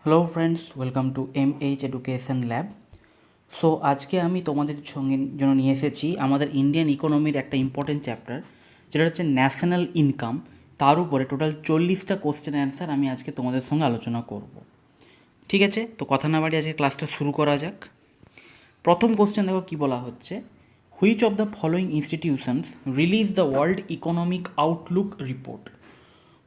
Hello friends, welcome to MH education lab. So আজকে আমি তোমাদের জন্য নিয়ে এসেছি আমাদের ইন্ডিয়ান ইকোনমির একটা ইম্পর্টেন্ট চ্যাপ্টার, যেটা হচ্ছে ন্যাশনাল ইনকাম। তার উপরে টোটাল 40টা কোশ্চেন অ্যান্সার আমি আজকে তোমাদের সঙ্গে আলোচনা করব। ঠিক আছে, তো কথা না বাড়িয়ে আজকে ক্লাসটা শুরু করা যাক। প্রথম কোশ্চেন দেখো কী বলা হচ্ছে, which of the following institutions release the world economic outlook report.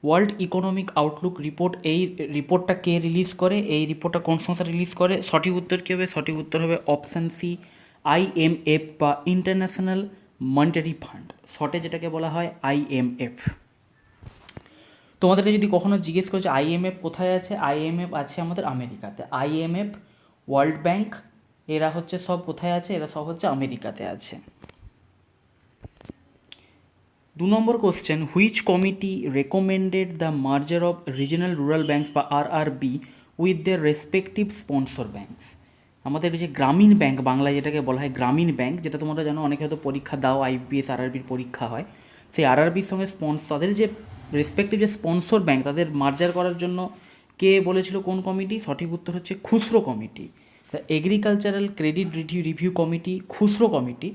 World economic outlook report, এই রিপোর্টটা কে রিলিজ করে, এই রিপোর্টটা কোন সংস্থা রিলিজ করে? সঠিক উত্তর কী হবে? সঠিক উত্তর হবে অপশান সি, IMF বা ইন্টারন্যাশনাল মনিটারি ফান্ড, শর্টে যেটাকে বলা হয় IMF। তোমাদেরকে যদি কখনো জিজ্ঞেস করছে IMF কোথায় আছে, IMF আছে আমাদের আমেরিকাতে। IMF, ওয়ার্ল্ড ব্যাংক, এরা হচ্ছে সব কোথায় আছে? এরা সব হচ্ছে আমেরিকাতে আছে। 2 number question, which committee recommended the merger of regional rural banks বা RRB with their respective sponsor banks. আমাদের যে গ্রামীণ ব্যাংক, বাংলায় যেটাকে বলা হয় গ্রামীণ ব্যাংক, যেটা তোমরা জানো অনেকে হয়তো পরীক্ষা দাও, IPS RRBর পরীক্ষা হয়, সেই RRBর সঙ্গে তাদের যে রেসপেক্টিভ যে স্পন্সর ব্যাংক, তাদের মার্জার করার জন্য কে বলেছিল, কোন কমিটি? সঠিক উত্তর হচ্ছে Khusro committee, the agricultural credit review committee, Khusro committee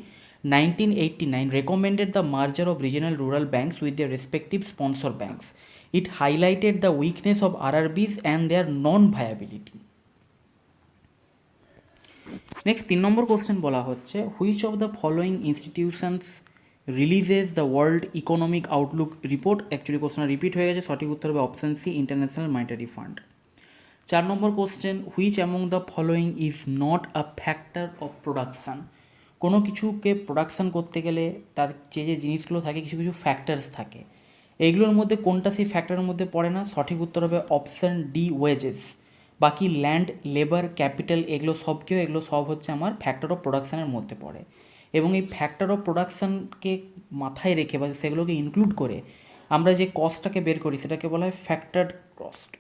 1989 recommended the merger of regional rural banks with their respective sponsor banks. It highlighted the weakness of RRBs and their non-viability. Next 3 নম্বর question বলা হচ্ছে, which of the following institutions releases the world economic outlook report. Actually কোশ্চেনটা repeat হয়ে গেছে, সঠিক উত্তর হবে option C, international monetary fund. 4 নম্বর question, which among the following is not a factor of production. কোনো কিছুকে প্রোডাকশান করতে গেলে তার যে যে জিনিসগুলো থাকে, কিছু কিছু ফ্যাক্টরস থাকে, এইগুলোর মধ্যে কোনটা সেই ফ্যাক্টরের মধ্যে পড়ে না? সঠিক উত্তর হবে অপশান ডি, ওয়েজেস। বাকি ল্যান্ড, লেবার, ক্যাপিটাল, এগুলো সব হচ্ছে আমার ফ্যাক্টর অফ প্রোডাকশানের মধ্যে পড়ে। এবং এই ফ্যাক্টর অফ প্রোডাকশানকে মাথায় রেখে বা সেগুলোকে ইনক্লুড করে আমরা যে কস্টটাকে বের করি, সেটাকে বলা হয় ফ্যাক্টরড কস্ট।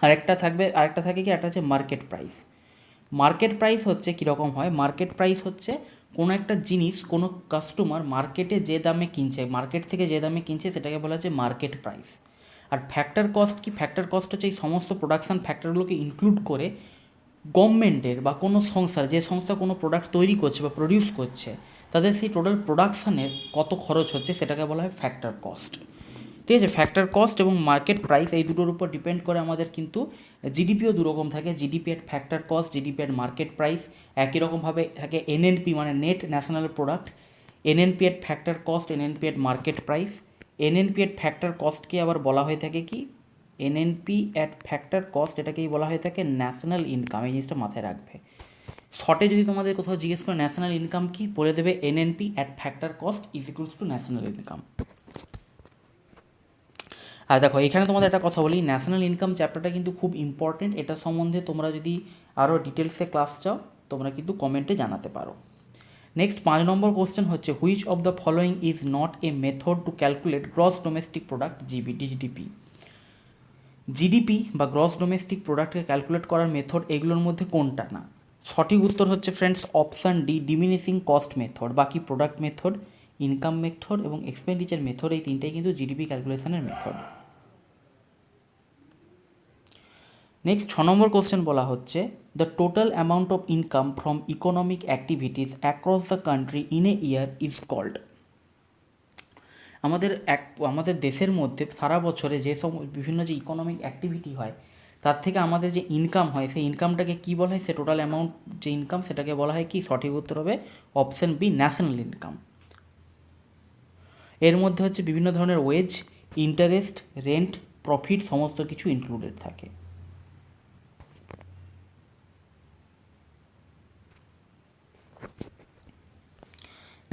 আরেকটা থাকে কি, একটা হচ্ছে মার্কেট প্রাইস। মার্কেট প্রাইস হচ্ছে কীরকম হয়? মার্কেট প্রাইস হচ্ছে কোনো একটা জিনিস কোনো কাস্টমার মার্কেটে যে দামে কিনছে, মার্কেট থেকে যে দামে কিনছে, সেটাকে বলা হচ্ছে মার্কেট প্রাইস। আর ফ্যাক্টর কস্ট কি? ফ্যাক্টর কস্ট হচ্ছে এই সমস্ত প্রোডাকশান ফ্যাক্টরগুলোকে ইনক্লুড করে গভর্নমেন্টের বা কোনো সংস্থা, যে সংস্থা কোনো প্রোডাক্ট তৈরি করছে বা প্রডিউস করছে, তাদের সেই টোটাল প্রোডাকশানের কত খরচ হচ্ছে, সেটাকে বলা হয় ফ্যাক্টর কস্ট। ঠিক আছে, ফ্যাক্টর কস্ট এবং মার্কেট প্রাইস এই দুটোর উপর ডিপেন্ড করে আমাদের কিন্তু জিডিপিও দুরকম থাকে, GDP at factor cost, GDP at market price. একই রকমভাবে থাকে NNP মানে net national product, NNP at factor cost, NNP at market price. NNP at factor কস্টকে আবার বলা হয়ে থাকে কি, NNP অ্যাট ফ্যাক্টর কস্ট, এটাকেই বলা হয়ে থাকে ন্যাশনাল ইনকাম। এই জিনিসটা মাথায় রাখবে। শর্টে যদি তোমাদের কোথাও জিজ্ঞেস করে ন্যাশনাল ইনকাম কি, বলে দেবে NNP at factor cost is equals to national income. আর দেখো, এখানে তোমাদের একটা কথা বলি, ন্যাশনাল ইনকাম চ্যাপ্টারটা কিন্তু খুব ইম্পর্টেন্ট। এটা সম্বন্ধে তোমরা যদি আরও ডিটেলসে ক্লাস চাও, তোমরা কিন্তু কমেন্টে জানাতে পারো। নেক্সট 5 নম্বর কোশ্চেন হচ্ছে, which of the following is not a method to calculate gross domestic product, GDP. GDP বা গ্রস ডোমেস্টিক প্রোডাক্টকে ক্যালকুলেট করার মেথড এগুলোর মধ্যে কোনটা না? সঠিক উত্তর হচ্ছে friends option D, diminishing cost method. বাকি প্রোডাক্ট মেথড, ইনকাম মেথড এবং এক্সপেন্ডিচার মেথড, এই তিনটাই কিন্তু জিডিপি ক্যালকুলেশনের মেথড। নেক্সট 6 নম্বর কোশ্চেন বলা হচ্ছে, the total amount of income from economic activities across the country in a year is called. আমাদের দেশের মধ্যে সারা বছরে যে সব বিভিন্ন যে ইকোনমিক অ্যাক্টিভিটি হয়, তার থেকে আমাদের যে ইনকাম হয়, সেই ইনকামটাকে কী বলা হয়? সে টোটাল অ্যামাউন্ট যে ইনকাম, সেটাকে বলা হয় কি? সঠিক উত্তর হবে অপশান বি, ন্যাশনাল ইনকাম। এর মধ্যে হচ্ছে বিভিন্ন ধরনের ওয়েজ, ইন্টারেস্ট, রেন্ট, প্রফিট সমস্ত কিছু ইনক্লুডেড থাকে।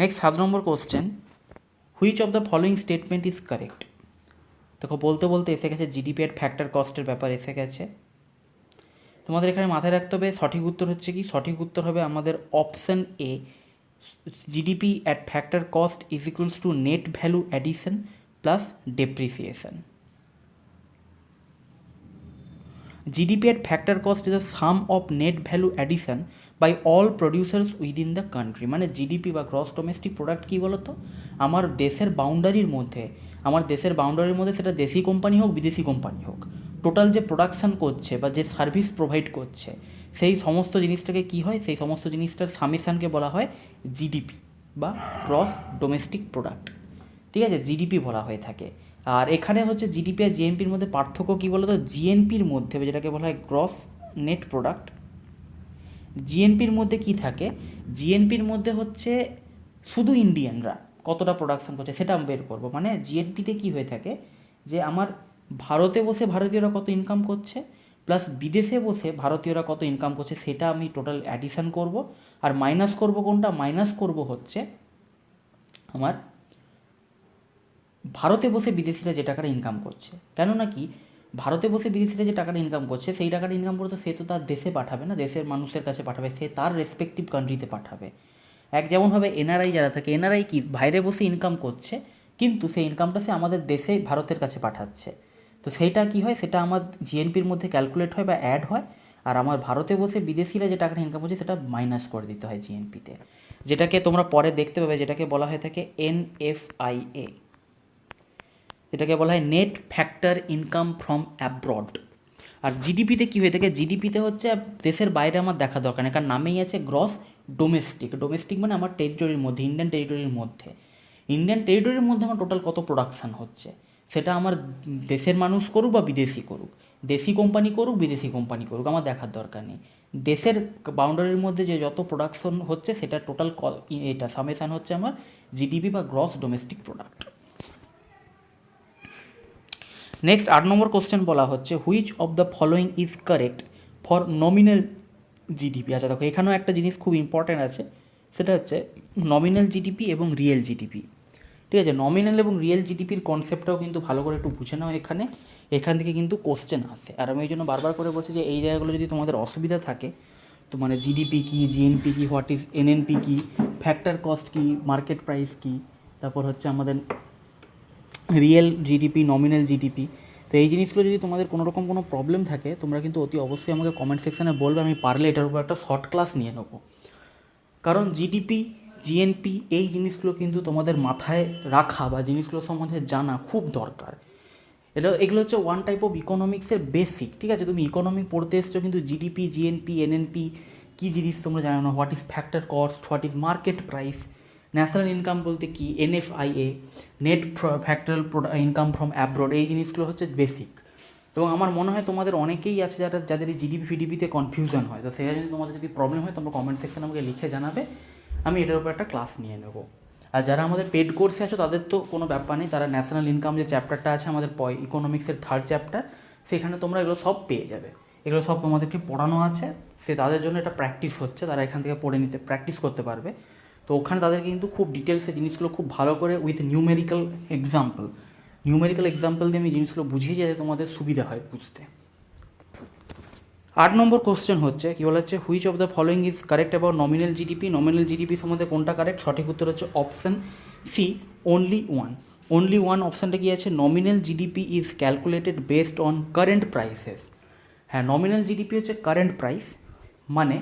Next 7 number question, which of the following statement is correct. দেখো, বলতে বলতে এসে গেছে জিডিপি অ্যাট ফ্যাক্টর কস্টের ব্যাপার এসে গেছে। তোমাদের এখানে মাথায় রাখতে হবে সঠিক উত্তর হচ্ছে কি, সঠিক উত্তর হবে আমাদের option A, GDP at factor cost is equals two net value addition plus depreciation. GDP at factor cost is a sum of net value addition by all producers within the country। মানে GDP বা gross domestic product কী বলতো, আমার দেশের বাউন্ডারির মধ্যে সেটা দেশি company হোক বিদেশি কোম্পানি হোক, টোটাল যে প্রোডাকশান করছে বা যে সার্ভিস প্রোভাইড করছে সেই সমস্ত জিনিসটাকে কী হয়, সেই সমস্ত জিনিসটার সামেশানকে বলা হয় জিডিপি বা গ্রস ডোমেস্টিক প্রোডাক্ট। ঠিক আছে, জিডিপি বলা হয়ে থাকে। আর এখানে হচ্ছে জিডিপি আর জিএনপির মধ্যে পার্থক্য কী বলো তো, জিএনপির মধ্যে যেটাকে বলা হয় গ্রস নেট প্রোডাক্ট, জিএনপির মধ্যে কি থাকে, জিএনপির মধ্যে হচ্ছে শুধু ইন্ডিয়ানরা কতটা প্রোডাকশান করছে সেটা আমি বের করবো। মানে জিএনপিতে কি হয়ে থাকে যে আমার ভারতে বসে ভারতীয়রা কত ইনকাম করছে প্লাস বিদেশে বসে ভারতীয়রা কত ইনকাম করছে সেটা আমি টোটাল অ্যাডিশান করব। আর মাইনাস করব কোনটা, মাইনাস করব হচ্ছে আমার ভারতে বসে বিদেশিরা যে টাকাটা ইনকাম করছে। কেননা কি, ভারতে বসে বিদেশিরা যে টাকাটা ইনকাম করছে সেই টাকাটা ইনকাম করতে সে তো তার দেশে পাঠাবে না, দেশের মানুষের কাছে পাঠাবে, সে তার রেসপেক্টিভ কান্ট্রিতে পাঠাবে। এক যেমনভাবে এনআরআই যারা থাকে, এনআরআই কি বাইরে বসে ইনকাম করছে কিন্তু সেই ইনকামটা সে আমাদের দেশে ভারতের কাছে পাঠাচ্ছে। তো সেইটা কি হয়, সেটা আমার জিএনপির মধ্যে ক্যালকুলেট হয় বা অ্যাড হয়। আর আমার ভারতে বসে বিদেশিরা যে টাকাটা ইনকাম করছে সেটা মাইনাস করে দিতে হয় জিএনপিতে, যেটাকে তোমরা পরে দেখতে পাবে, যেটাকে বলা হয়ে থাকে এনএফআইএ, যেটাকে বলা হয় net factor income from abroad. আর জিডিপিতে কী হয়ে থাকে, জিডিপিতে হচ্ছে দেশের বাইরে আমার দেখা দরকার নেই, কারণ নামেই আছে গ্রস ডোমেস্টিক। ডোমেস্টিক মানে আমার টেরিটরির মধ্যে, ইন্ডিয়ান টেরিটরির মধ্যে, ইন্ডিয়ান টেরিটরির মধ্যে আমার টোটাল কত প্রোডাকশান হচ্ছে, সেটা আমার দেশের মানুষ করুক বা বিদেশি করুক, দেশি কোম্পানি করুক বিদেশি কোম্পানি করুক, আমার দেখার দরকার নেই। দেশের বাউন্ডারির মধ্যে যে যত প্রোডাকশন হচ্ছে সেটা টোটাল এটা সামেশান হচ্ছে আমার জিডিপি বা গ্রস ডোমেস্টিক প্রোডাক্ট। নেক্সট 8 নম্বর কোশ্চেন বলা হচ্ছে which of the following is correct for nominal GDP. আচ্ছা দেখো, এখানেও একটা জিনিস খুব ইম্পর্ট্যান্ট আছে, সেটা হচ্ছে নমিনাল জিডিপি এবং রিয়েল জিডিপি। ঠিক আছে, নমিনাল এবং রিয়েল জিডিপির কনসেপ্টটাও কিন্তু ভালো করে একটু বুঝে নাও, এখান থেকে কিন্তু কোশ্চেন আসে। আর আমি এই জন্য বারবার করে বলছি যে এই জায়গাগুলো যদি তোমাদের অসুবিধা থাকে, তো মানে জিডিপি কী, জিএনপি কী, হোয়াট ইজ এনএনপি কী, ফ্যাক্টর কস্ট কী, মার্কেট প্রাইস কী, তারপর হচ্ছে আমাদের রিয়েল জিডিপি, নমিনাল জিডিপি, তো এই জিনিসগুলো যদি তোমাদের কোনো রকম কোনো প্রবলেম থাকে তোমরা কিন্তু অতি অবশ্যই আমাকে কমেন্ট সেকশানে বলবে, আমি পারলে এটার উপর একটা শর্ট ক্লাস নিয়ে নেবো। কারণ জিডিপি, জিএনপি এই জিনিসগুলো কিন্তু তোমাদের মাথায় রাখা বা জিনিসগুলো সম্বন্ধে জানা খুব দরকার। এগুলো হচ্ছে ওয়ান টাইপ অফ ইকোনমিক্সের বেসিক। ঠিক আছে, তুমি ইকোনমিক পড়তে এসছো কিন্তু জিডিপি, জিএনপি, এনএনপি কী জিনিস তোমরা জানো না, what is factor cost, what is market price, national income বলতে কি, NFIA, net factoral income from abroad, এই জিনিসগুলো হচ্ছে বেসিক। এবং আমার মনে হয় তোমাদের অনেকেই আছে যাদের এই জিডিপি ফিডিপিতে কনফিউশন হয়, তো সেটা যদি তোমাদের যদি প্রবলেম হয় তোমরা কমেন্ট সেকশনে আমাকে লিখে জানাবে, আমি এটার উপর একটা ক্লাস নিয়ে নেব। আর যারা আমাদের পেড কোর্সে আছো তাদের তো কোনো ব্যাপার নেই, তারা ন্যাশনাল ইনকাম যে চ্যাপ্টারটা আছে আমাদের ইকোনমিক্সের 3rd চ্যাপ্টার, সেখানে তোমরা এগুলো সব পেয়ে যাবে, এগুলো সব তোমাদেরকে পড়ানো আছে, সে তাদের জন্য এটা প্র্যাকটিস হচ্ছে, তারা এখান থেকে পড়ে নিতে প্র্যাকটিস করতে পারবে। তো ওখানে তাদেরকে কিন্তু খুব ডিটেলসে জিনিসগুলো খুব ভালো করে উইথ নিউমেরিক্যাল এক্সাম্পল দিয়ে আমি জিনিসগুলো বুঝিয়ে যাতে তোমাদের সুবিধা হয় বুঝতে। 8 নম্বর কোশ্চেন হচ্ছে কী বলা হচ্ছে which of the following is correct about nominal GDP. Nominal GDP সম্বন্ধে কোনটা কারেক্ট, সঠিক উত্তর হচ্ছে অপশান সি, অনলি ওয়ান অপশানটা কী আছে, nominal GDP is calculated based on current prices. হ্যাঁ, নমিনাল জিডিপি হচ্ছে কারেন্ট প্রাইস, মানে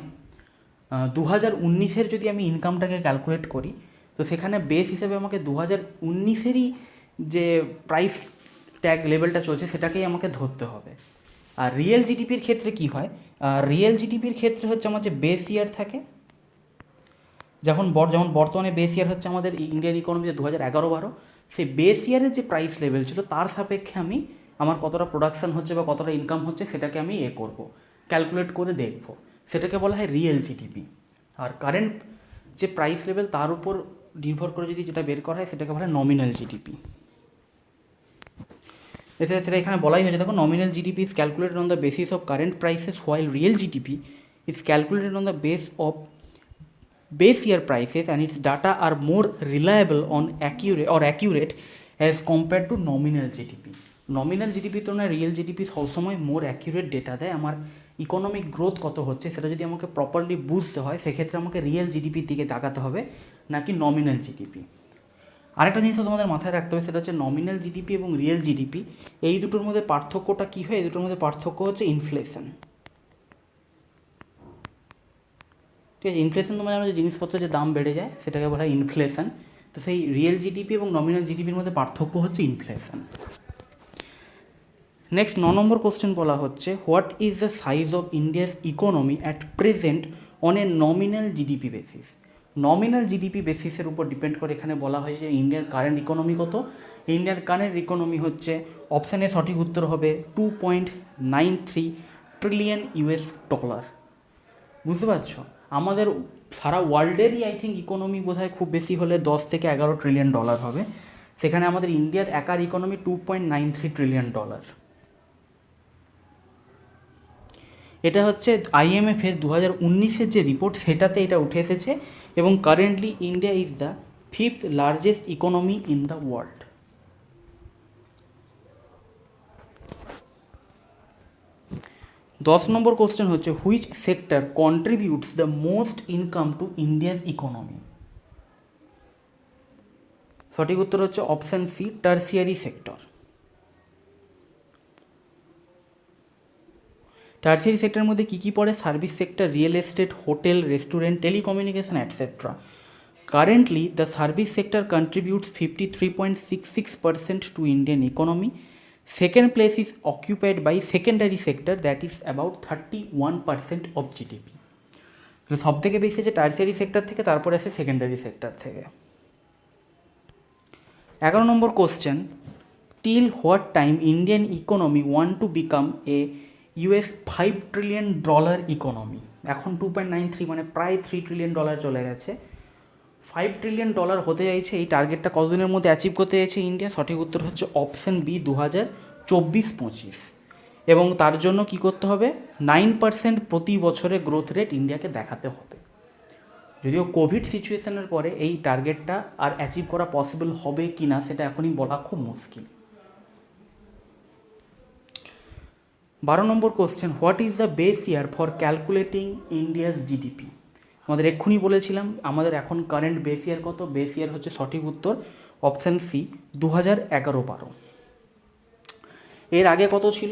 2019-এর যদি আমি ইনকামটাকে ক্যালকুলেট করি তো সেখানে বেস হিসেবে আমাকে 2019-এরই যে প্রাইস ট্যাগ লেভেলটা চলছে সেটাকেই আমাকে ধরতে হবে। আর রিয়েল জিডিপির ক্ষেত্রে কি হয়, রিয়েল জিডিপির ক্ষেত্রে হচ্ছে আমার যে বেস ইয়ার থাকে, যেমন বর্তমানে বেস ইয়ার হচ্ছে আমাদের ইন্ডিয়ান ইকোনমিতে 2011-12, সেই বেস ইয়ারের যে প্রাইস লেভেল ছিল তার সাপেক্ষে আমি আমার কতটা প্রোডাকশান হচ্ছে বা কতটা ইনকাম হচ্ছে সেটাকে আমি করব, ক্যালকুলেট করে দেখব, সেটাকে বলা হয় রিয়েল জিডিপি। আর কারেন্ট যে প্রাইস লেভেল তার উপর নির্ভর করে যদি যেটা বের করা হয় সেটাকে বলা হয় নমিনাল জিডিপি। সেটা এখানে বলাই হয়েছে, দেখো nominal GDP is calculated on the basis of current prices while real GDP is calculated on the base of base year prices and its data are more reliable accurate as compared to nominal GDP. Nominal GDP তো না, real GDP সবসময় মোর accurate data দেয়। আমার economic growth কত হচ্ছে সেটা যদি আমাকে প্রপারলি বুঝতে হয় সেক্ষেত্রে আমাকে রিয়েল জিডিপির দিকে তাকাতে হবে নাকি নমিনাল জিডিপি। আরেকটা জিনিস তোমাদের মাথায় রাখতে হবে, সেটা হচ্ছে নমিনাল জিডিপি এবং রিয়েল জিডিপি এই দুটোর মধ্যে পার্থক্যটা কী হয়, এই দুটোর মধ্যে পার্থক্য হচ্ছে ইনফ্লেশন। ঠিক আছে, ইনফ্লেশন তোমরা জানো যে জিনিসপত্রের যে দাম বেড়ে যায় সেটাকে বলা হয় ইনফ্লেশন। তো সেই রিয়েল জিডিপি এবং নমিনাল জিডিপির মধ্যে পার্থক্য হচ্ছে ইনফ্লেশন। নেক্সট 9 নম্বর কোশ্চেন বলা হচ্ছে what is the size of India's economy at present on a nominal GDP basis. Nominal GDP বেসিসের উপর ডিপেন্ড করে এখানে বলা হয়েছে ইন্ডিয়ার কারেন্ট ইকোনমি কত। ইন্ডিয়ার কারেন্ট ইকোনমি হচ্ছে অপশানে সঠিক উত্তর হবে 2.93 ট্রিলিয়ন ইউএস ডলার। বুঝতে পারছো, আমাদের সারা ওয়ার্ল্ডেরই আই থিঙ্ক ইকোনমি বোধহয় খুব বেশি হলে 10 থেকে 11 ট্রিলিয়ন ডলার হবে, সেখানে আমাদের ইন্ডিয়ার একার ইকোনমি 2.93 ট্রিলিয়ন ডলার। এটা হচ্ছে আইএমএফের 2019-এর যে রিপোর্ট সেটাতে এটা উঠে এসেছে, এবং currently India is the 5th largest economy in the world. 10 number question হচ্ছে which sector contributes the most income to India's economy. সঠিক উত্তর হচ্ছে option C, tertiary sector. Tertiary সেক্টরের মধ্যে কী কী পড়ে? Service sector, real estate, hotel, restaurant, telecommunication etcetera. Currently the service sector contributes 53.66% to Indian economy. Second place is occupied by secondary sector, that is about 31% of GDP. তো সব থেকে বেশি আছে টার্সিয়ারি সেক্টর থেকে, তারপরে আছে সেকেন্ডারি সেক্টর থেকে। 11 number question till what time Indian economy want to become a $5 trillion economy. এখন 2.93 মানে প্রায় $3 ট্রিলিয়ন চলে গেছে। $5 ট্রিলিয়ন হতে চাইছে, এই টার্গেটটা কতদিনের মধ্যে অ্যাচিভ করতে চাইছে ইন্ডিয়া? সঠিক উত্তর হচ্ছে অপশন বি, 2024-25। এবং তার জন্য কি করতে হবে? 9% প্রতি বছরে গ্রোথ রেট ইন্ডিয়াকে দেখাতে হবে। যদিও কোভিড সিচুয়েশনের পরে এই টার্গেটটা আর অ্যাচিভ করা পসিবল হবে কি না সেটা এখনই বলা খুব মুশকিল। 12 number question what is the base year for calculating India's GDP. আমাদের এক্ষুনি বলেছিলাম আমাদের এখন কারেন্ট বেস ইয়ার কত? বেস ইয়ার হচ্ছে সঠিক উত্তর অপশান সি, 2011-12। এর আগে কত ছিল?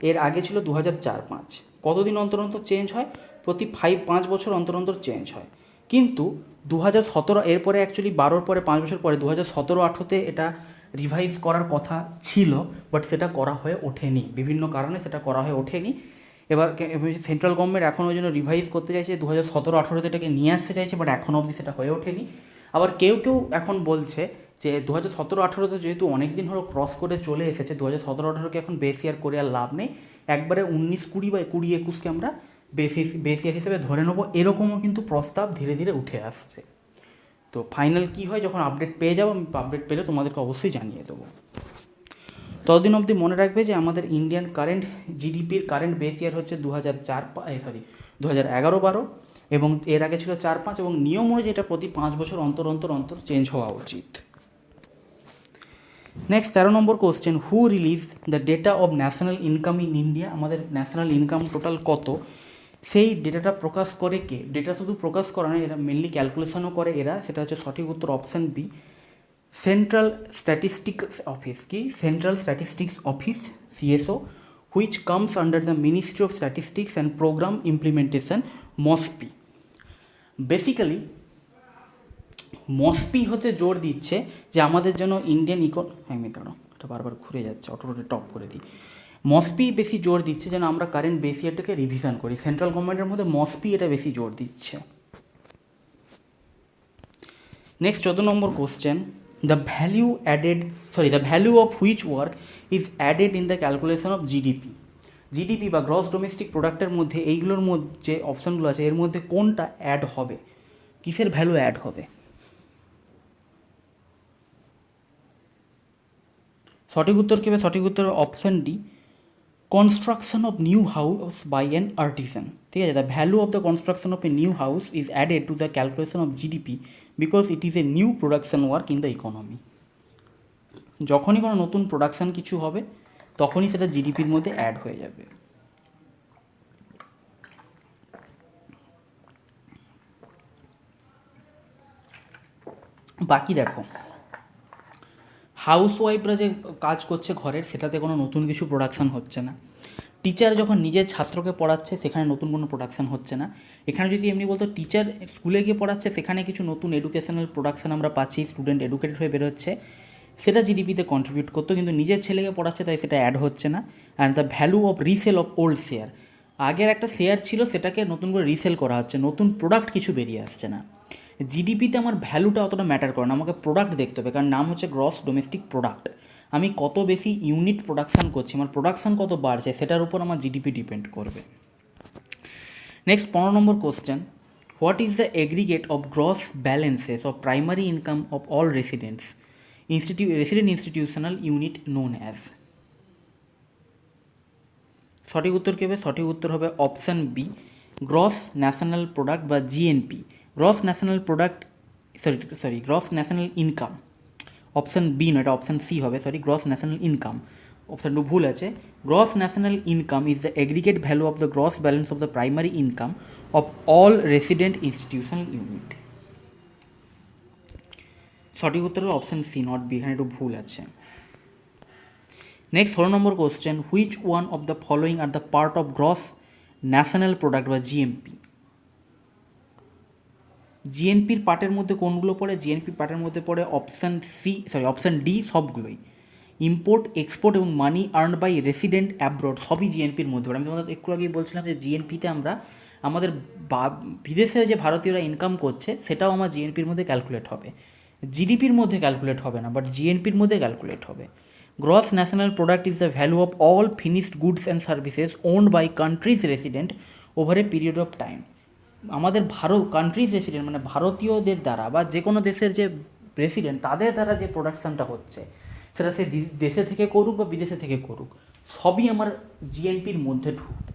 এর আগে ছিল 2004-05। কতদিন অন্তর অন্তর চেঞ্জ হয়? প্রতি 5 বছর অন্তর অন্তর চেঞ্জ হয়। কিন্তু 2017 এরপরে অ্যাকচুয়ালি 12-র পরে 5 বছর পরে 2017-18-তে এটা রিভাইজ করার কথা ছিল, বাট সেটা করা হয়ে ওঠেনি, বিভিন্ন কারণে সেটা করা হয়ে ওঠেনি। এবার সেন্ট্রাল গভর্নমেন্ট এখন ওই জন্য রিভাইজ করতে চাইছে, 2017-18-তে এটাকে নিয়ে আসতে চাইছে, বাট এখনও অবধি সেটা হয়ে ওঠেনি। আবার কেউ কেউ এখন বলছে যে 2017-18-তে যেহেতু অনেক দিন হলো ক্রস করে চলে এসেছে, 2017-18-কে এখন বেস ইয়ার করে আর লাভ নেই, একবারে 19-20 বা 20-21-কে আমরা বেস ইয়ার হিসেবে ধরে নেবো, এরকমও কিন্তু প্রস্তাব ধীরে ধীরে উঠে আসছে। তো ফাইনাল কী হয় যখন আপডেট পেয়ে যাবো, আমি আপডেট পেলে তোমাদেরকে অবশ্যই জানিয়ে দেবো। ততদিন অবধি মনে রাখবে যে আমাদের ইন্ডিয়ান কারেন্ট জিডিপির কারেন্ট বেস ইয়ার হচ্ছে 2011-12, এবং এর আগে ছিল 4-5, এবং নিয়ম হয়েছে এটা প্রতি 5 বছর অন্তর অন্তর অন্তর চেঞ্জ হওয়া উচিত। Next 13 number question who release the data of national income in India. আমাদের ন্যাশনাল ইনকাম টোটাল কত, সেই ডেটাটা প্রকাশ করে কে? ডেটা শুধু প্রকাশ করা নয়, এরা মেনলি ক্যালকুলেশনও করে এরা, সেটা হচ্ছে সঠিক উত্তর option B, central statistics office. কি? Central statistics office, CSO, which comes under the ministry of statistics and programme implementation, MoSPI. Basically MoSPI হতে জোর দিচ্ছে যে আমাদের যেন ইন্ডিয়ান এটা বারবার ঘুরে যাচ্ছে, অটোটা টপ করে দিই। মসপি বেশি জোর দিচ্ছে যেন আমরা কারেন্ট বেস ইয়ারটাকে রিভিশন করি, সেন্ট্রাল গভর্নমেন্টের মধ্যে মসপি এটা বেশি জোর দিচ্ছে। Next 14 number question the value of which work is added in the calculation of GDP. GDP বা গ্রস ডোমেস্টিক প্রোডাক্টের মধ্যে এইগুলোর মধ্যে যে অপশানগুলো আছে এর মধ্যে কোনটা অ্যাড হবে? কিসের ভ্যালু অ্যাড হবে? সঠিক উত্তর কী হবে? সঠিক উত্তর option D, construction of new house by an artisan. ঠিক আছে, the value of the construction of a new house is added to the calculation of GDP because it is a new production work in the economy. যখনই কোনো নতুন production কিছু হবে তখনই সেটা জিডিপির মধ্যে অ্যাড হয়ে যাবে। বাকি দেখো, হাউসওয়াইফরা যে কাজ করছে ঘরের, সেটাতে কোনো নতুন কিছু প্রোডাকশান হচ্ছে না। টিচার যখন নিজের ছাত্রকে পড়াচ্ছে সেখানে নতুন কোনো প্রোডাকশান হচ্ছে না। এখানে যদি এমনি বলতো টিচার স্কুলে গিয়ে পড়াচ্ছে সেখানে কিছু নতুন এডুকেশনাল প্রোডাকশান আমরা পাচ্ছি, স্টুডেন্ট এডুকেটেড হয়ে বেরোচ্ছে, সেটা জিডিপিতে কন্ট্রিবিউট করতো, কিন্তু নিজের ছেলেকে পড়াচ্ছে তাই সেটা অ্যাড হচ্ছে না। And the value of resale of old share, আগের একটা শেয়ার ছিল সেটাকে নতুন করে রিসেল করা হচ্ছে, নতুন প্রোডাক্ট কিছু বেরিয়ে আসছে না। জিডিপিতে আমার ভ্যালুটা অতটা ম্যাটার করে না, আমাকে প্রোডাক্ট দেখতে হবে, কারণ নাম হচ্ছে গ্রস ডোমেস্টিক প্রোডাক্ট। আমি কত বেশি ইউনিট প্রোডাকশান করছি, আমার প্রোডাকশান কত বাড়ছে, সেটার উপর আমার জিডিপি ডিপেন্ড করবে। Next 15 number question, what is the aggregate of gross balances of primary income of all residents resident institutional unit known as? সঠিক উত্তর কী হবে? সঠিক উত্তর হবে option B, gross national product বা GNP. Gross national product gross national income. Option B নয়, এটা অপশান সি হবে, gross national income. Option two ভুল আছে। Gross national income is the aggregate value of the gross balance of the primary income of all resident institutional unit. সঠিক উত্তর হবে option C, not be, এখানে একটু ভুল আছে। Next 16 number question, which one of the following are the part of gross national product বা GMP? জিএনপির পার্টের মধ্যে কোনগুলো পড়ে? জিএনপির পার্টের মধ্যে পড়ে অপশান ডি সবগুলোই। ইম্পোর্ট, এক্সপোর্ট এবং মানি আর্নড বাই রেসিডেন্ট অ্যাব্রড সবই জিএনপির মধ্যে পড়ে। আমি তোমাদের একটু আগেই বলছিলাম যে জিএনপিতে আমরা আমাদের বিদেশে যে ভারতীয়রা ইনকাম করছে সেটাও আমার জিএনপির মধ্যে ক্যালকুলেট হবে, জিডিপির মধ্যে ক্যালকুলেট হবে না, বাট জিএনপির মধ্যে ক্যালকুলেট হবে। Gross national product is the value of all finished goods and services owned by country's resident over a period of time. আমাদের কান্ট্রিজ রেসিডেন্ট মানে ভারতীয়দের দ্বারা বা যে কোনো দেশের যে রেসিডেন্ট তাদের দ্বারা যে প্রোডাকশানটা হচ্ছে সেটা সে দেশে থেকে করুক বা বিদেশে থেকে করুক, সবই আমার জিএনপির মধ্যে ঢুকবে।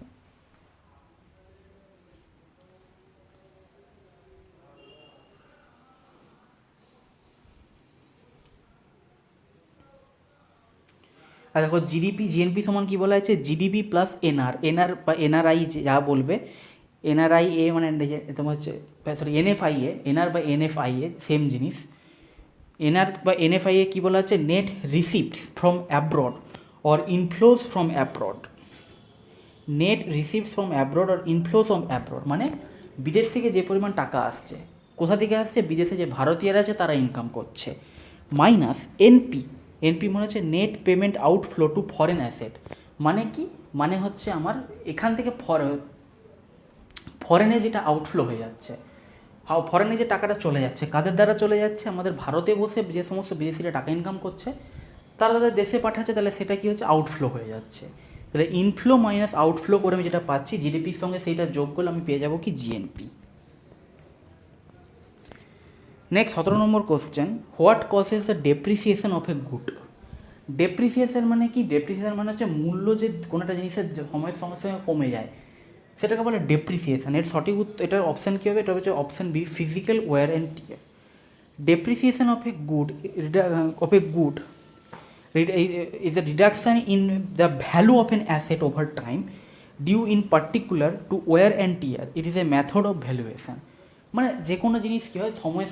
আর দেখো জিএনপি সমান কী বলা আছে? জিডিপি প্লাস এনআর বা এনআরআই যা বলবে, এনআরআই এ মানে তোমার হচ্ছে এনএফআই এ, এনআর বা এনএফআই এ সেম জিনিস। এনআর বা এনএফআই এ কী বলা আছে? Net receipts from abroad or inflows from abroad. Net receipts from abroad or inflows from abroad মানে বিদেশ থেকে যে পরিমাণ টাকা আসছে, কোথা থেকে আসছে? বিদেশে যে ভারতীয়রা আছে তারা ইনকাম করছে, মাইনাস এনপি। এনপি মানে হচ্ছে net payment outflow two foreign asset. মানে কি? মানে হচ্ছে আমার এখান থেকে ফরেনে যেটা আউটফ্লো হয়ে যাচ্ছে, ফরেনে যে টাকাটা চলে যাচ্ছে, কাদের দ্বারা চলে যাচ্ছে? আমাদের ভারতে বসে যে সমস্ত বিদেশিরা টাকা ইনকাম করছে তারা তাদের দেশে পাঠাচ্ছে, তাহলে সেটা কী হচ্ছে? আউটফ্লো হয়ে যাচ্ছে। তাহলে ইনফ্লো মাইনাস আউটফ্লো করে আমি যেটা পাচ্ছি জিডিপির সঙ্গে সেইটা যোগ করলে আমি পেয়ে যাবো কি? GNP. Next 17 number question, what causes the depreciation of a good? Depreciation মানে কি? ডেপ্রিসিয়েশন মানে হচ্ছে মূল্য যে কোনো একটা জিনিসের সময়ের সঙ্গে সঙ্গে কমে যায় সেটাকে বলে ডেপ্রিসিয়েশন। এর সঠিক উত্তর, এটার অপশান কী হবে? এটা হচ্ছে option B, physical wear and tear. Depreciation of a good is a reduction in the value of an asset over time due in particular to wear and tear. It is a method of valuation. মানে যে কোনো জিনিস কী হয়, সময়ের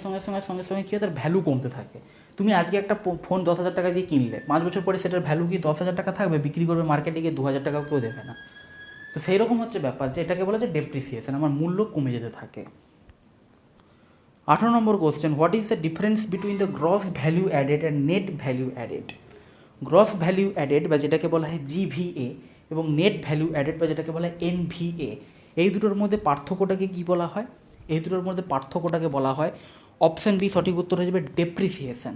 সঙ্গে কী হয়, তার value কমতে থাকে। তুমি আজকে একটা ফোন 10,000 টাকা দিয়ে কিনলে, 5 বছর পরে সেটার ভ্যালু কি 10,000 টাকা থাকবে? বিক্রি করবে মার্কেটে গিয়ে 2,000 টাকাও কেউ দেবে না। তো সেই রকম হচ্ছে ব্যাপার, যে এটাকে বলা যায় ডেপ্রিসিয়েশন, আমার মূল্য কমে যেতে থাকে। 18 number question, what is the difference between the gross value added and net value added? Gross value added বা যেটাকে বলা হয় জিভিএ এবং নেট ভ্যালু অ্যাডেড বা যেটাকে বলা হয় এনভিএ, এই দুটোর মধ্যে পার্থক্যটাকে কী বলা হয়? এই দুটোর মধ্যে পার্থক্যটাকে বলা হয় অপশান বি, সঠিক উত্তর হয়ে যাবে ডেপ্রিসিয়েশন।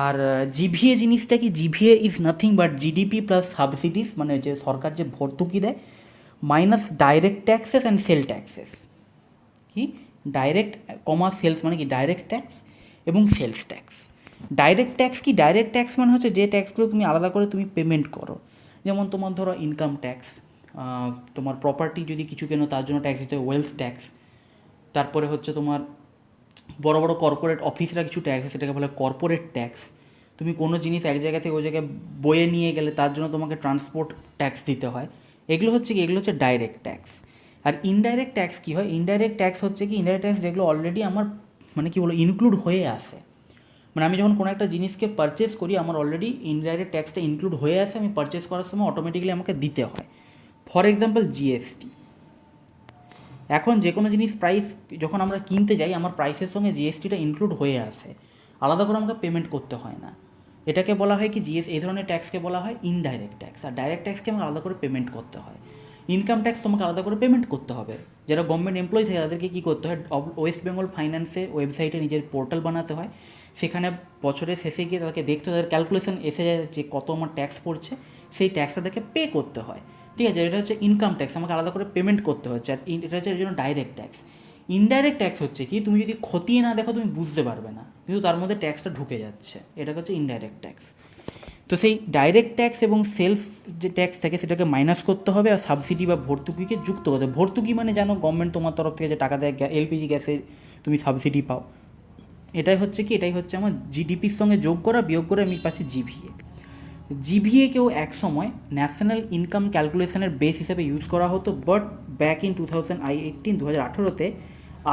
আর জিভিএ জিনিসটা কি? GVA is nothing but GDP plus subsidies, মানে যে সরকার যে ভর্তুকি দেয়, minus direct taxes and sale taxes. কি? ডাইরেক্ট সেলস মানে কি? ডাইরেক্ট ট্যাক্স এবং সেলস ট্যাক্স। ডাইরেক্ট ট্যাক্স কি? ডাইরেক্ট ট্যাক্স মানে হচ্ছে যে ট্যাক্সগুলো তুমি আলাদা করে তুমি পেমেন্ট করো, যেমন তোমার ধরো ইনকাম ট্যাক্স, তোমার প্রপার্টি যদি কিছু কেনো তার জন্য ট্যাক্স দিতে হয়, ওয়েলথ ট্যাক্স। তারপরে হচ্ছে তোমার বড় বড় কর্পোরেট অফিসরা কিছু ট্যাক্স, সেটাকে বলে কর্পোরেট ট্যাক্স। তুমি কোনো জিনিস এক জায়গা থেকে ওই জায়গায় বয়ে নিয়ে গেলে তার জন্য তোমাকে ট্রান্সপোর্ট ট্যাক্স দিতে হয়। এগুলো হচ্ছে কি? এগুলো হচ্ছে ডাইরেক্ট ট্যাক্স। আর ইনডাইরেক্ট ট্যাক্স কী হয়? ইনডাইরেক্ট ট্যাক্স হচ্ছে কি? ইনডাইরেক্ট ট্যাক্স যেগুলো অলরেডি আমার মানে কি বলো ইনক্লুড হয়ে আসে, মানে আমি যখন কোনো একটা জিনিসকে পারচেস করি আমার অলরেডি ইনডাইরেক্ট ট্যাক্সটা ইনক্লুড হয়ে আসে, আমি পারচেস করার সময় অটোমেটিক্যালি আমাকে দিতে হয়। For example GST. এখন যে কোনো জিনিস প্রাইস যখন আমরা কিনতে যাই আমার প্রাইসের সঙ্গে জিএসটিটা ইনক্লুড হয়ে আসে, আলাদা করে আমাকে পেমেন্ট করতে হয় না। এটাকে বলা হয় কি জিএস, এই ধরনের ট্যাক্সকে বলা হয় ইনডাইরেক্ট ট্যাক্স। আর ডাইরেক্ট ট্যাক্সকে আমাকে আলাদা করে পেমেন্ট করতে হয়। ইনকাম ট্যাক্স তোমাকে আলাদা করে পেমেন্ট করতে হবে। যারা গভর্নমেন্ট এমপ্লয়ি থাকে তাদেরকে কী করতে হয়, ওয়েস্ট বেঙ্গল ফাইন্যান্সে ওয়েবসাইটে নিজের পোর্টাল বানাতে হয়, সেখানে বছরের শেষে গিয়ে তাদেরকে দেখতে হয়, তাদের ক্যালকুলেশন এসে যায় যে কত আমার ট্যাক্স পড়ছে, সেই ট্যাক্সটা তাদেরকে পে করতে হয়। ঠিক আছে, এটা হচ্ছে ইনকাম ট্যাক্স, আমাকে আলাদা করে পেমেন্ট করতে হচ্ছে। আর এটা হচ্ছে এর জন্য ডাইরেক্ট ট্যাক্স। ইনডাইরেক্ট ট্যাক্স হচ্ছে কি, তুমি যদি খতিয়ে না দেখো তুমি বুঝতে পারবে না, কিন্তু তার মধ্যে ট্যাক্সটা ঢুকে যাচ্ছে, এটা হচ্ছে ইনডাইরেক্ট ট্যাক্স। তো সেই ডাইরেক্ট ট্যাক্স এবং সেলস যে ট্যাক্স থাকে সেটাকে মাইনাস করতে হবে, আর সাবসিডি বা ভর্তুকিকে যুক্ত করতে হবে। ভর্তুকি মানে জানো গভর্নমেন্ট তোমার তরফ থেকে যে টাকা দেয়, এলপিজি গ্যাসে তুমি সাবসিডি পাও, এটাই হচ্ছে কি, এটাই হচ্ছে আমার জিডিপির সঙ্গে যোগ করা বিয়োগ করে আমি পাচ্ছি জিভিএ। জিভিএকেও এক সময় ন্যাশনাল ইনকাম ক্যালকুলেশনের বেস হিসেবে ইউজ করা হতো, বাট ব্যাক ইন 2018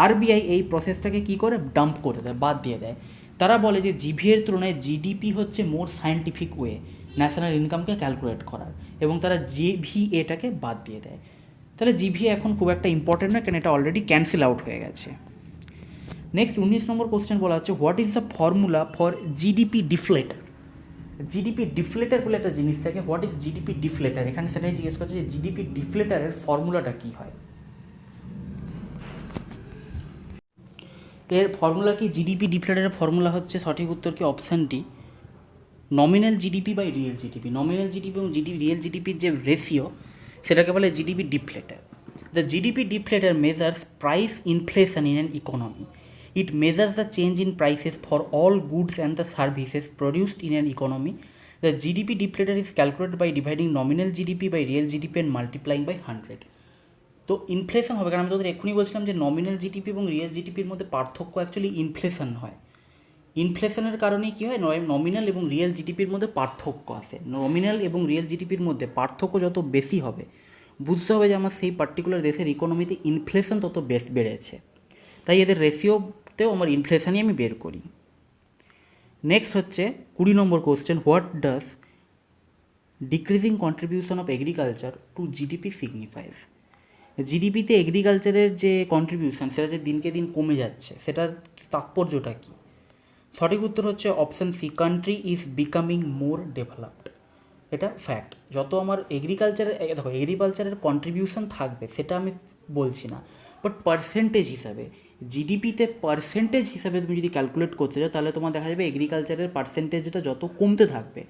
আরবিআই এই প্রসেসটাকে কী করে ডাম্প করে দেয়, বাদ দিয়ে দেয়। তারা বলে যে জিভিএর তুলনায় জিডিপি হচ্ছে মোর সায়েন্টিফিক ওয়ে ন্যাশনাল ইনকামকে ক্যালকুলেট করার, এবং তারা জিভিএটাকে বাদ দিয়ে দেয়। তাহলে জিভিএ এখন খুব একটা ইম্পর্টেন্ট না, কেন এটা অলরেডি ক্যান্সেল আউট হয়ে গেছে। নেক্সট 19 নম্বর কোশ্চেন বলা হচ্ছে, what is the formula for GDP ডিফ্লেটার। GDP ডিফ্লেটার বলে একটা জিনিস থাকে, হোয়াট ইজ জিডিপি ডিফ্লেটার, এখানে সেটাই জিজ্ঞেস করছে যে জিডিপি ডিফ্লেটারের ফর্মুলাটা কী হয়। এর ফর্মুলা কি, জিডিপি ডিফ্লেটারের ফর্মুলা হচ্ছে, সঠিক উত্তর কি option D, nominal GDP by real GDP. Nominal GDP এবং রিয়েল জিডিপির যে রেশিও সেটাকে বলে GDP deflator. The GDP deflator measures price inflation in an economy. It measures the change in prices for all goods and the services produced in an economy. The GDP deflator is calculated by dividing nominal GDP by real GDP and multiplying by 100। তো inflation হবে, কারণ আমি তোদের এক্ষুনি বলছিলাম যে nominal GDP এবং real জিডিপির মধ্যে পার্থক্য অ্যাকচুয়ালি ইনফ্লেশন হয়। ইনফ্লেশনের কারণে কী হয়, নমিনাল এবং রিয়েল জিডিপির মধ্যে পার্থক্য আসে। নমিনাল এবং রিয়েল জিডিপির মধ্যে পার্থক্য যত বেশি হবে, বুঝতে হবে যে আমার সেই পার্টিকুলার দেশের ইকোনমিতে ইনফ্লেশন তত বেড়েছে, তাই এদের রেশিওতেও আমার ইনফ্লেশনই আমি বের করি। নেক্সট হচ্ছে 20 number question, what does decreasing contribution of agriculture to GDP signifies. জিডিপিতে এগ্রিকালচারের যে কন্ট্রিবিউশন সেটা যে দিনকে দিন কমে যাচ্ছে, সেটার তাৎপর্যটা কী। সঠিক উত্তর হচ্ছে option C, country is becoming more developed. এটা ফ্যাক্ট। যত আমার এগ্রিকালচারের, দেখো এগ্রিকালচারের কন্ট্রিবিউশন থাকবে সেটা আমি বলছি না, বাট পার্সেন্টেজ হিসাবে, জিডিপিতে পার্সেন্টেজ হিসাবে তুমি যদি ক্যালকুলেট করতে চাও, তাহলে তোমার দেখা যাবে এগ্রিকালচারের পার্সেন্টেজটা যত কমতে থাকবে।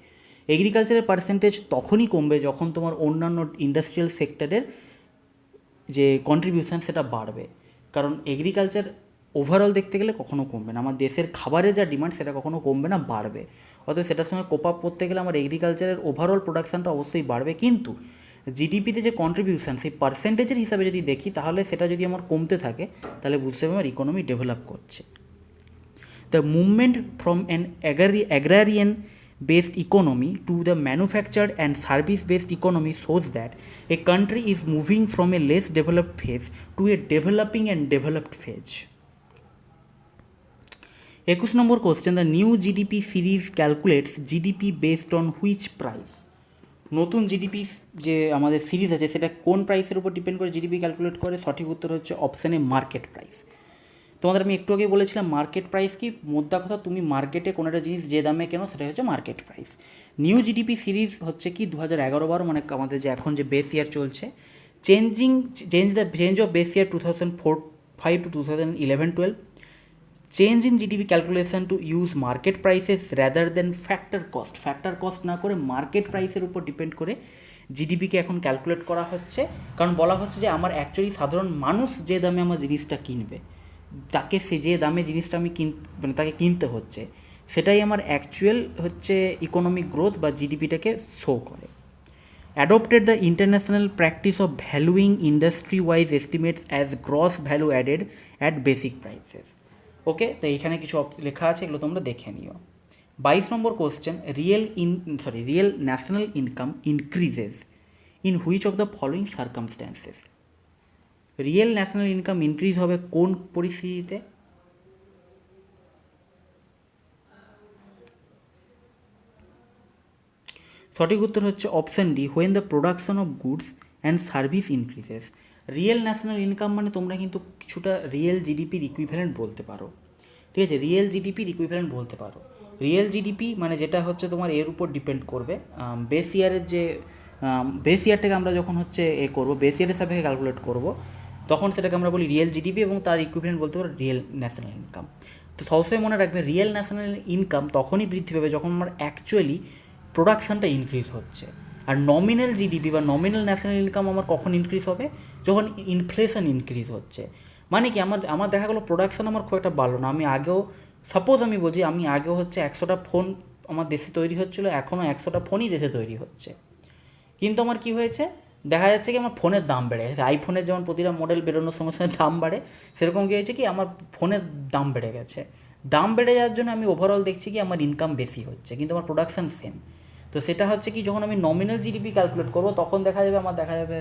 এগ্রিকালচারের পার্সেন্টেজ তখনই কমবে যখন তোমার অন্যান্য ইন্ডাস্ট্রিয়াল সেক্টরের যে কন্ট্রিবিউশন সেটা বাড়বে, কারণ এগ্রিকালচার ওভারঅল দেখতে গেলে কখনো কমবে না। আমার দেশের খাবারের যা ডিমান্ড সেটা কখনো কমবে না, বাড়বে। অর্থাৎ সেটার সঙ্গে কোপ আপ করতে গেলে আমার এগ্রিকালচারের ওভারঅল প্রোডাকশানটা অবশ্যই বাড়বে, কিন্তু জিডিপিতে যে কন্ট্রিবিউশন সেই পার্সেন্টেজের হিসাবে যদি দেখি, তাহলে সেটা যদি আমার কমতে থাকে তাহলে বুঝতে হবে আমার ইকোনমি ডেভেলপ করছে। The movement from an agrarian based economy to the manufactured and service based economy shows that a country is moving from a less developed phase to a developing and developed phase. 21 number question, the new GDP series calculates GDP based on which price. নতুন GDP যে আমাদের series আছে সেটা কোন প্রাইসের উপর depend করে GDP calculate করে, সঠিক উত্তর হচ্ছে অপশানে মার্কেট প্রাইস। তোমাদের আমি একটু আগে বলেছিলাম মার্কেট প্রাইস কি, মোদ্দা কথা তুমি মার্কেটে কোনো একটা জিনিস যে দামে কেনো সেটাই হচ্ছে market price. New GDP series হচ্ছে কি 2011-12, মানে আমাদের যে এখন যে বেস ইয়ার চলছে, change of base year 2005 to 2011-12, change in GDP calculation to use market prices rather then factor cost না করে মার্কেট প্রাইসের উপর ডিপেন্ড করে জিডিপিকে এখন ক্যালকুলেট করা হচ্ছে। কারণ বলা হচ্ছে যে আমার অ্যাকচুয়ালি সাধারণ মানুষ যে দামে আমার জিনিসটা কিনবে, তাকে সে যে দামে জিনিসটা আমি মানে তাকে কিনতে হচ্ছে, সেটাই আমার অ্যাকচুয়াল হচ্ছে ইকোনমিক গ্রোথ বা জিডিপিটাকে শো করে। Adopted the international practice of valuing industry wise estimates as gross value added at basic prices. Okay, তো এইখানে কিছু লেখা আছে, এগুলো তোমরা দেখে নিও। 22 number question, real national income increases in which of the following circumstances. Real national income increase হবে কোন পরিস্থিতিতে? সঠিক উত্তর হচ্ছে option D, when the production of goods and service increases. Real national income মানে তোমরা কিন্তু কিছুটা রিয়েল জিডিপির ইকুইভ্যালেন্ট বলতে পারো, ঠিক আছে, রিয়েল জিডিপির ইকুইভ্যালেন্ট বলতে পারো। রিয়েল জিডিপি মানে যেটা হচ্ছে তোমার এর উপর ডিপেন্ড করবে, বেস ইয়ারের যে বেস ইয়ারটাকে আমরা যখন হচ্ছে করবো, বেস ইয়ারের সাপেক্ষে ক্যালকুলেট করবো, তখন সেটাকে আমরা বলি রিয়েল জিডিপি, এবং তার ইকুইভ্যালেন্ট বলতে পারো রিয়েল ন্যাশনাল ইনকাম। তো সবসময় মনে রাখবে রিয়েল ন্যাশনাল ইনকাম তখনই বৃদ্ধি পাবে যখন আমার অ্যাকচুয়ালি প্রোডাকশানটা ইনক্রিজ হচ্ছে। আর নমিনাল জিডিপি বা নমিনাল ন্যাশনাল ইনকাম আমার কখন ইনক্রিজ হবে, যখন ইনফ্লেশন ইনক্রিজ হচ্ছে। মানে কি আমার দেখা গেলো প্রোডাকশান আমার খুব একটা বাড়লো না, আমি আগেও সাপোজ আমি বলছি আমি আগেও হচ্ছে 100টা ফোন আমার দেশে তৈরি হচ্ছিলো, এখনও 100টা ফোনই দেশে তৈরি হচ্ছে, কিন্তু আমার কি হয়েছে দেখা যাচ্ছে কি আমার ফোনের দাম বেড়ে গেছে। আইফোনের যেমন প্রতিটা মডেল বেরোনোর সঙ্গে সঙ্গে দাম বাড়ে, সেরকম কী হয়েছে কি আমার ফোনের দাম বেড়ে গেছে। দাম বেড়ে যাওয়ার জন্য আমি ওভারঅল দেখছি কি আমার ইনকাম বেশি হচ্ছে, কিন্তু আমার প্রোডাকশান সেম। তো সেটা হচ্ছে কি যখন আমি নমিনাল জিডিপি ক্যালকুলেট করবো তখন দেখা যাবে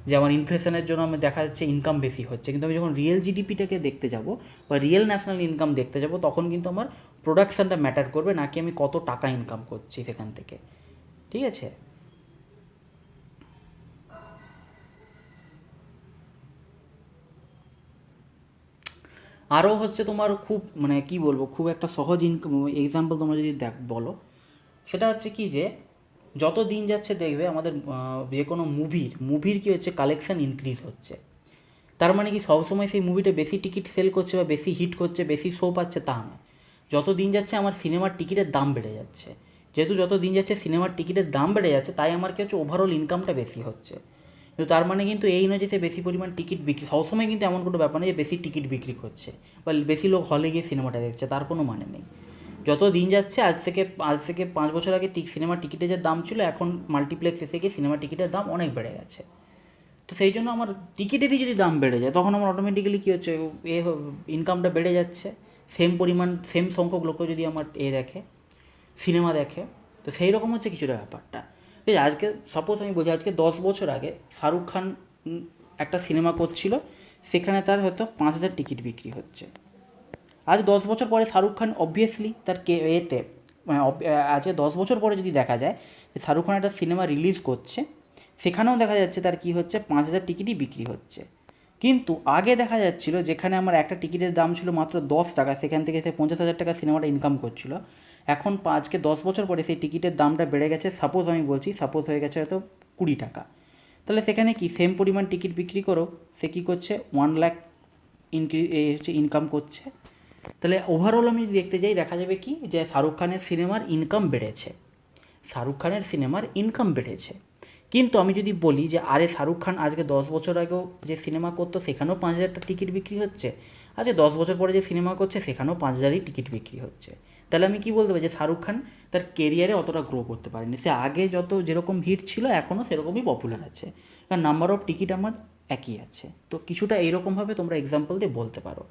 যে আমার ইনফ্লেশনের জন্য আমি দেখা যাচ্ছে ইনকাম বেশি হচ্ছে, কিন্তু আমি যখন রিয়েল জিডিপিটাকে দেখতে যাব বা রিয়েল ন্যাশনাল ইনকাম দেখতে যাব তখন কিন্তু আমার প্রোডাকশানটা ম্যাটার করবে, নাকি আমি কত টাকা ইনকাম করছি সেখান থেকে। ঠিক আছে? আরও হচ্ছে তোমার খুব মানে কি বলবো, খুব একটা সহজ ইনকাম এক্সাম্পল তোমরা যদি বলো, সেটা হচ্ছে কি যে যত দিন যাচ্ছে দেখবে আমাদের যে কোনো মুভির কী হচ্ছে কালেকশান ইনক্রিজ হচ্ছে। তার মানে কি সবসময় সেই মুভিটা বেশি টিকিট সেল করছে বা বেশি হিট করছে, বেশি শো পাচ্ছে তা নয়। যত দিন যাচ্ছে আমার সিনেমার টিকিটের দাম বেড়ে যাচ্ছে, যেহেতু যত দিন যাচ্ছে সিনেমার টিকিটের দাম বেড়ে যাচ্ছে, তাই আমার কি হচ্ছে ওভারঅল ইনকামটা বেশি হচ্ছে। কিন্তু তার মানে কিন্তু এই নয় যে সে বেশি পরিমাণ টিকিট বিক্রি, সবসময় কিন্তু এমন কোনো ব্যাপার নেই যে বেশি টিকিট বিক্রি করছে বা বেশি লোক হলে গিয়ে সিনেমাটা দেখছে, তার কোনো মানে নেই। যত দিন যাচ্ছে আজ থেকে 5 বছর আগে সিনেমার টিকিটের যে দাম ছিল, এখন মাল্টিপ্লেক্স এসে গিয়ে সিনেমার টিকিটের দাম অনেক বেড়ে গেছে। তো সেই জন্য আমার টিকিটেরই যদি দাম বেড়ে যায় তখন আমার অটোমেটিক্যালি কী হচ্ছে ইনকামটা বেড়ে যাচ্ছে। সেম সংখ্যক লোক যদি আমার দেখে সিনেমা দেখে, তো সেই রকম হচ্ছে কিছুটা ব্যাপারটা। ঠিক আছে, আজকে সাপোজ আমি বলছি আজকে 10 বছর আগে শাহরুখ খান একটা সিনেমা করছিল, সেখানে তার হয়তো 5,000 টিকিট বিক্রি হচ্ছে। আজ 10 বছর পরে শাহরুখ খান অবভিয়াসলি তার মানে আজকে 10 বছর পরে যদি দেখা যায় যে শাহরুখ খান একটা সিনেমা রিলিজ করছে, সেখানেও দেখা যাচ্ছে তার কি হচ্ছে 5,000 টিকিটই বিক্রি হচ্ছে। কিন্তু আগে দেখা যাচ্ছিল যেখানে আমার একটা টিকিটের দাম ছিল মাত্র 10 টাকা, সেখান থেকে সে 50,000 টাকা সিনেমাটা ইনকাম করছিল। এখন আজকে 10 বছর পরে সেই টিকিটের দামটা বেড়ে গেছে, সাপোজ হয়ে গেছে হয়তো 20 টাকা। তাহলে সেখানে কি সেম পরিমাণ টিকিট বিক্রি করো সে কী করছে 1 লাখ ইনকাম করছে। তাহলে ওভারঅল আমি যদি দেখতে যাই দেখা যাবে কি যে শাহরুখ খানের সিনেমার ইনকাম বেড়েছে। কিন্তু আমি যদি বলি যে আরে শাহরুখ খান আজকে 10 বছর আগেও যে সিনেমা করতো সেখানেও 5,000টা টিকিট বিক্রি হচ্ছে, আজকে 10 বছর পরে যে সিনেমা করছে সেখানেও 5,000ই টিকিট বিক্রি হচ্ছে। তাহলে আমি কি বলতে পারি যে শাহরুখ খান তার কেরিয়ারে অতটা গ্রো করতে পারেনি, সে আগে যেরকম হিট ছিল এখনও সেরকমই পপুলার আছে, কারণ নাম্বার অফ টিকিট আমার একই আছে। তো কিছুটা এইরকমভাবে তোমরা এক্সাম্পল দিয়ে বলতে পারো।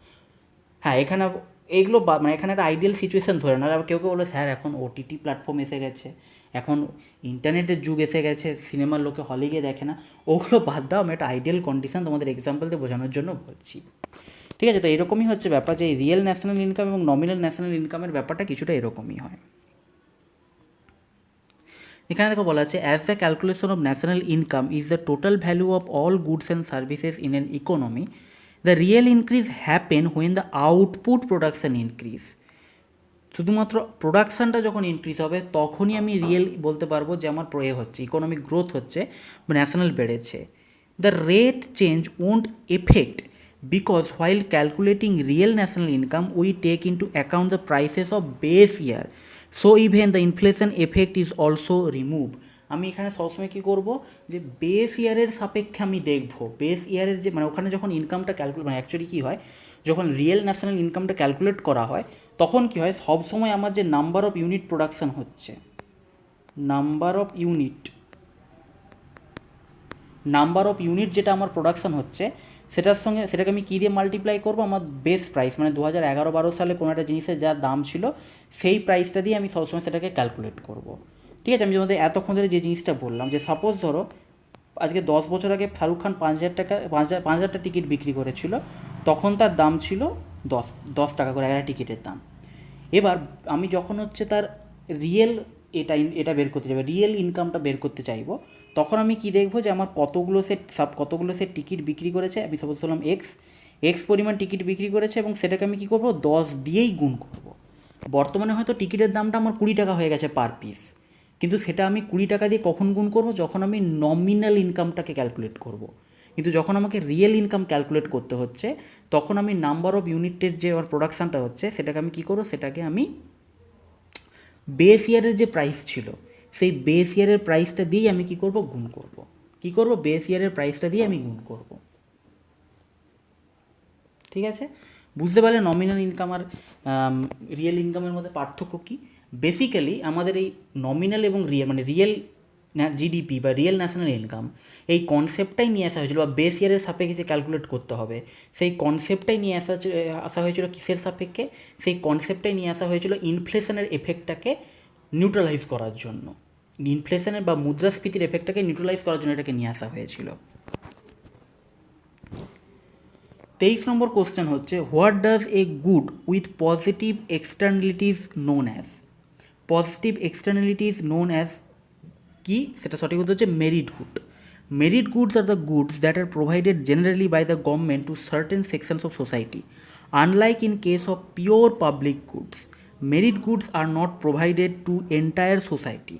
হ্যাঁ, এখানে এইগুলো মানে এখানে একটা আইডিয়াল সিচুয়েশান ধরে না, আবার কেউ বলে স্যার এখন ওটিটি প্ল্যাটফর্ম এসে গেছে, এখন ইন্টারনেটের যুগ এসে গেছে, সিনেমার লোকে হলে গিয়ে দেখে না, ওগুলো বাদ দাও, আমি একটা আইডিয়াল কন্ডিশন তোমাদের এক্সাম্পল দিয়ে বোঝানোর জন্য বলছি। ঠিক আছে? তো এরকমই হচ্ছে ব্যাপার যে রিয়েল ন্যাশনাল ইনকাম এবং নমিনাল ন্যাশনাল ইনকামের ব্যাপারটা কিছুটা এরকমই হয়। এখানে দেখো বলা আছে as the calculation of national income is the total value of all goods and services in an economy, the real increase happen when the output production increase. শুধুমাত্র প্রোডাকশানটা যখন ইনক্রিজ হবে তখনই আমি রিয়েল বলতে পারবো যে আমার হচ্ছে ইকোনমিক গ্রোথ হচ্ছে বা ন্যাশনাল বেড়েছে। The rate change won't effect because while calculating real national income we take into account the prices of base year, so even the inflation effect is also remove. আমি এখানে সবসময় কী করবো যে base ইয়ারের সাপেক্ষে আমি দেখবো বেস ইয়ারের যে মানে ওখানে যখন ইনকামটা মানে অ্যাকচুয়ালি কী হয় যখন রিয়েল ন্যাশনাল ইনকামটা ক্যালকুলেট করা হয় তখন কী হয় সবসময় আমার যে নাম্বার অফ ইউনিট প্রোডাকশান হচ্ছে, নাম্বার অফ ইউনিট যেটা আমার প্রোডাকশান হচ্ছে সেটাকে আমি কী দিয়ে মাল্টিপ্লাই করবো, আমার বেস প্রাইস মানে 2011-12 সালে কোনো একটা জিনিসের যা দাম ছিল সেই প্রাইসটা দিয়ে আমি সবসময় সেটাকে ক্যালকুলেট করব। ঠিক আছে? আমি তোমাদের এতক্ষণ ধরে যে জিনিসটা বললাম যে সাপোজ ধরো আজকে 10 বছর আগে শাহরুখ খান 5,000টা টিকিট বিক্রি করেছিল, তখন তার দাম ছিল 10 টাকা করে একটা টিকিটের দাম। এবার আমি যখন হচ্ছে তার রিয়েল এটা বের করতে চাইবো, রিয়েল ইনকামটা বের করতে চাইবো, তখন আমি কি দেখবো যে আমার কতগুলো সে টিকিট বিক্রি করেছে। আমি সাপোজ বললাম এক্স পরিমাণ টিকিট বিক্রি করেছে এবং সেটাকে আমি কী করবো 10 দিয়েই গুণ করবো। বর্তমানে হয়তো টিকিটের দামটা আমার 20 টাকা হয়ে গেছে পার পিস, কিন্তু সেটা আমি 20 টাকা দিয়ে কখন গুণ করব, যখন আমি নমিনাল ইনকামটাকে ক্যালকুলেট করব। কিন্তু যখন আমাকে রিয়েল ইনকাম ক্যালকুলেট করতে হচ্ছে, তখন আমি নাম্বার অফ ইউনিটের যে আমার প্রোডাকশানটা হচ্ছে সেটাকে আমি কী করবো, সেটাকে আমি বেস ইয়ারের যে প্রাইস ছিল সেই বেস ইয়ারের প্রাইসটা দিয়েই আমি কী করব, গুণ করব। কী করব, বেস ইয়ারের প্রাইসটা দিয়ে আমি গুণ করব। ঠিক আছে, বুঝতে পারলে নমিনাল ইনকাম আর রিয়েল ইনকামের মধ্যে পার্থক্য কী। বেসিক্যালি আমাদের এই নমিনাল এবং রিয়েল মানে রিয়েল জিডিপি বা রিয়েল ন্যাশনাল ইনকাম, এই কনসেপ্টটাই নিয়ে আসা হয়েছিল, বা বেস ইয়ারের সাপেক্ষে যে ক্যালকুলেট করতে হবে সেই কনসেপ্টটাই নিয়ে আসা হয়েছিল কিসের সাপেক্ষে, সেই কনসেপ্টটাই নিয়ে আসা হয়েছিল ইনফ্লেশনের এফেক্টটাকে নিউট্রালাইজ করার জন্য। ইনফ্লেশনের বা মুদ্রাস্ফীতির এফেক্টটাকে নিউট্রালাইজ করার জন্য এটাকে নিয়ে আসা হয়েছিল। 23 নম্বর কোশ্চেন হচ্ছে, what does a good with positive externalities known as. Positive externalities known as কি, সেটা সঠিক উত্তর হচ্ছে merit good. Merit goods are the goods that are provided generally by the government to certain sections of society. Unlike in case of pure public goods, merit goods are not provided to entire society,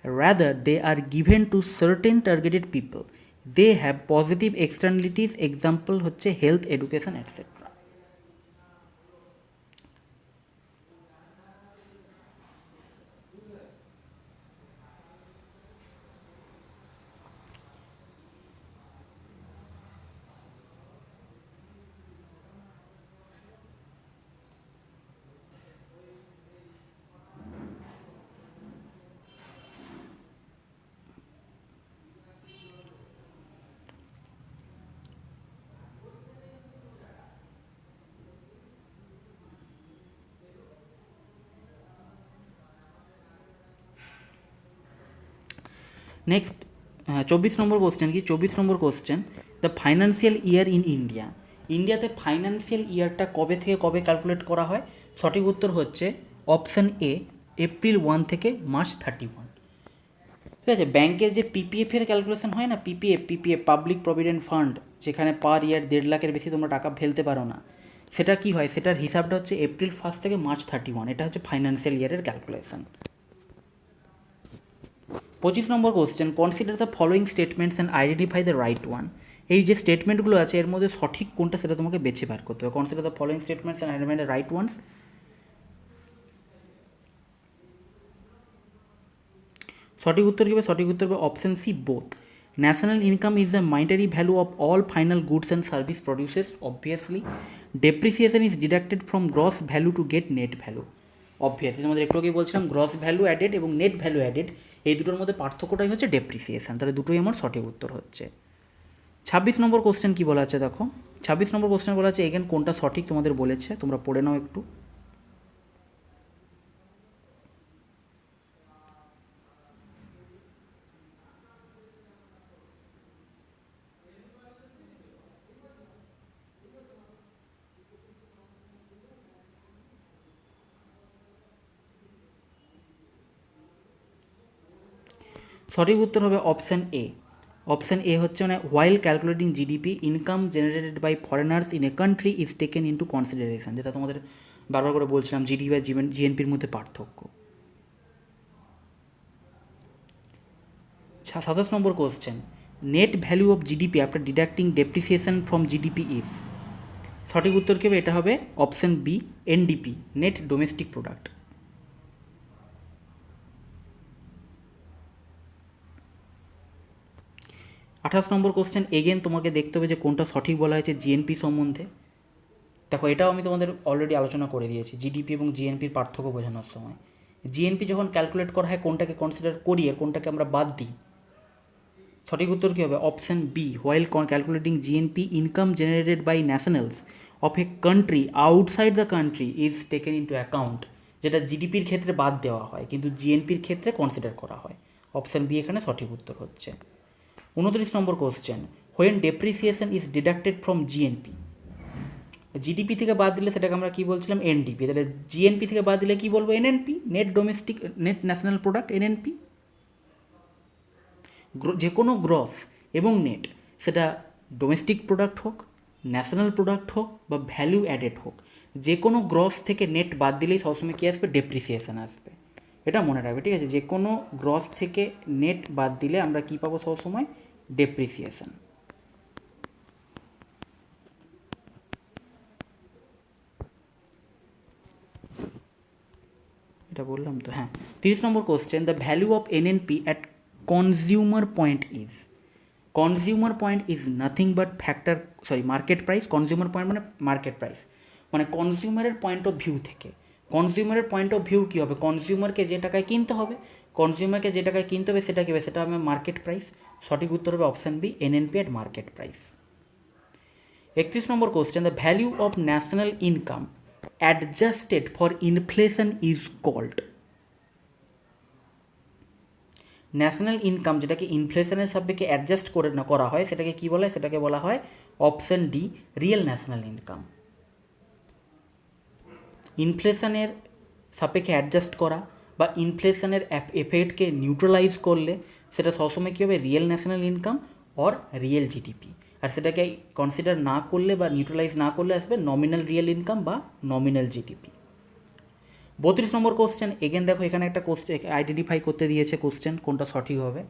rather they are given to certain targeted people. They have positive externalities, example হচ্ছে health, education, etc. Next 24 number question কি, 24 number question, the financial year in India. ইন্ডিয়াতে financial ইয়ারটা কবে থেকে কবে calculate করা হয়? সঠিক উত্তর হচ্ছে অপশান এ, এপ্রিল 1 থেকে মার্চ 31। ঠিক আছে, ব্যাংকের যে পিপিএফ এর ক্যালকুলেশন হয় না, পিপিএফ পাবলিক প্রভিডেন্ট ফান্ড, যেখানে পার ইয়ার 1.5 লাখের বেশি তোমরা টাকা ফেলতে পারো না, সেটা কি হয়, সেটার হিসাবটা হচ্ছে এপ্রিল 1 থেকে মার্চ 31। এটা হচ্ছে ফাইন্যান্সিয়াল ইয়ারের calculation. 25 number question, consider the following statements and identify the right one. এই যে স্টেটমেন্টগুলো আছে এর মধ্যে সঠিক কোনটা সেটা তোমাকে বেছে বার করতে হবে। Consider the following statements and identify the right ones. সঠিক উত্তর কী হবে? সঠিক উত্তর হবে option C, both. National income is the monetary value of all final goods and service produces, obviously. Depreciation is deducted from gross value to get net value, obviously. আমাদের একটু আগে বলছিলাম গ্রস ভ্যালু অ্যাডেড এবং net value added, এই দুটোর মধ্যে পার্থক্যটাই হচ্ছে depreciation. তাহলে দুটোই আমার সঠিক উত্তর হচ্ছে। 26 নম্বর কোশ্চেন কী বলা আছে দেখো, 26 নম্বর কোশ্চেন বলা আছে, এগেন কোনটা সঠিক তোমাদের বলেছে, তোমরা পড়ে নাও একটু। সঠিক উত্তর হবে অপশান এ। অপশান এ হচ্ছে মানে while calculating GDP, income generated by foreigners in a country is taken into consideration, যেটা তোমাদের বারবার করে বলছিলাম জিডিপি আর জিএনপির মধ্যে পার্থক্য। 27 number question, net value of GDP after deducting depreciation from GDP is. সঠিক উত্তর কী হবে? এটা হবে option B, NDP, net domestic product. 28 number question, again তোমাকে দেখতে হবে যে কোনটা সঠিক বলা হয়েছে জিএনপি সম্বন্ধে। দেখো এটাও আমি তোমাদের অলরেডি আলোচনা করে দিয়েছি জিডিপি এবং জিএনপির পার্থক্য বোঝানোর সময়। জিএনপি যখন ক্যালকুলেট করা হয় কোনটাকে কনসিডার করি আর কোনটাকে আমরা বাদ দিই। সঠিক উত্তর কী হবে? Option B, while calculating GNP, income generated by nationals of a country outside the country is taken into account, যেটা জিডিপির ক্ষেত্রে বাদ দেওয়া হয় কিন্তু জিএনপির ক্ষেত্রে কনসিডার করা হয়। অপশান বি এখানে সঠিক উত্তর হচ্ছে। 29 number question, when depreciation is deducted from GNP. GDP থেকে বাদ দিলে সেটাকে আমরা কী বলছিলাম? এনডিপি। তাহলে জিএনপি থেকে বাদ দিলে কী বলবো? NNP, net national product, NNP. যে কোনো গ্রস এবং নেট, সেটা ডোমেস্টিক প্রোডাক্ট হোক, ন্যাশনাল প্রোডাক্ট হোক বা ভ্যালু অ্যাডেড হোক, যে কোনো গ্রস থেকে নেট বাদ দিলেই সবসময় কী আসবে, ডেপ্রিসিয়েশন আসবে। এটা মনে রাখবে, ঠিক আছে? যে কোনো গ্রস থেকে নেট বাদ দিলে আমরা কী পাবো সবসময়, ডেপ্রিসিয়েশন। এটা বললাম তো, হ্যাঁ। 30 number question, the value of NNP at consumer point is. Consumer point is nothing but factor, sorry market price. Consumer point মানে মার্কেট প্রাইস, মানে কনজিউমারের পয়েন্ট অফ ভিউ থেকে। কনজিউমারের পয়েন্ট অফ ভিউ কী হবে, কনজিউমারকে যে টাকায় কিনতে হবে, কনজিউমারকে যে টাকায় কিনতে হবে সেটা কী হবে, সেটা হবে মার্কেট প্রাইস। সঠিক উত্তর হবে option B, NNP at market price. 31 নম্বর question, the value of national income adjusted for inflation is called. National income যেটাকে ইনফ্লেশনের সাপেক্ষে অ্যাডজাস্ট করে না করা হয় সেটাকে কী বলা হয়, সেটাকে বলা হয় option D, real national income. ইনফ্লেশনের সাপেক্ষে অ্যাডজাস্ট করা বা ইনফ্লেশনের এফেক্টকে নিউট্রালাইজ করলে সেটা সবসময় কী হবে, real national income or real GDP. আর সেটাকে কনসিডার না করলে বা নিউট্রালাইজ না করলে আসবে নমিনাল রিয়েল ইনকাম বা nominal GDP. 32 number question, again দেখো এখানে একটা কোশ্চেন আইডেন্টিফাই করতে দিয়েছে কোশ্চেন, কোনটা সঠিক হবে।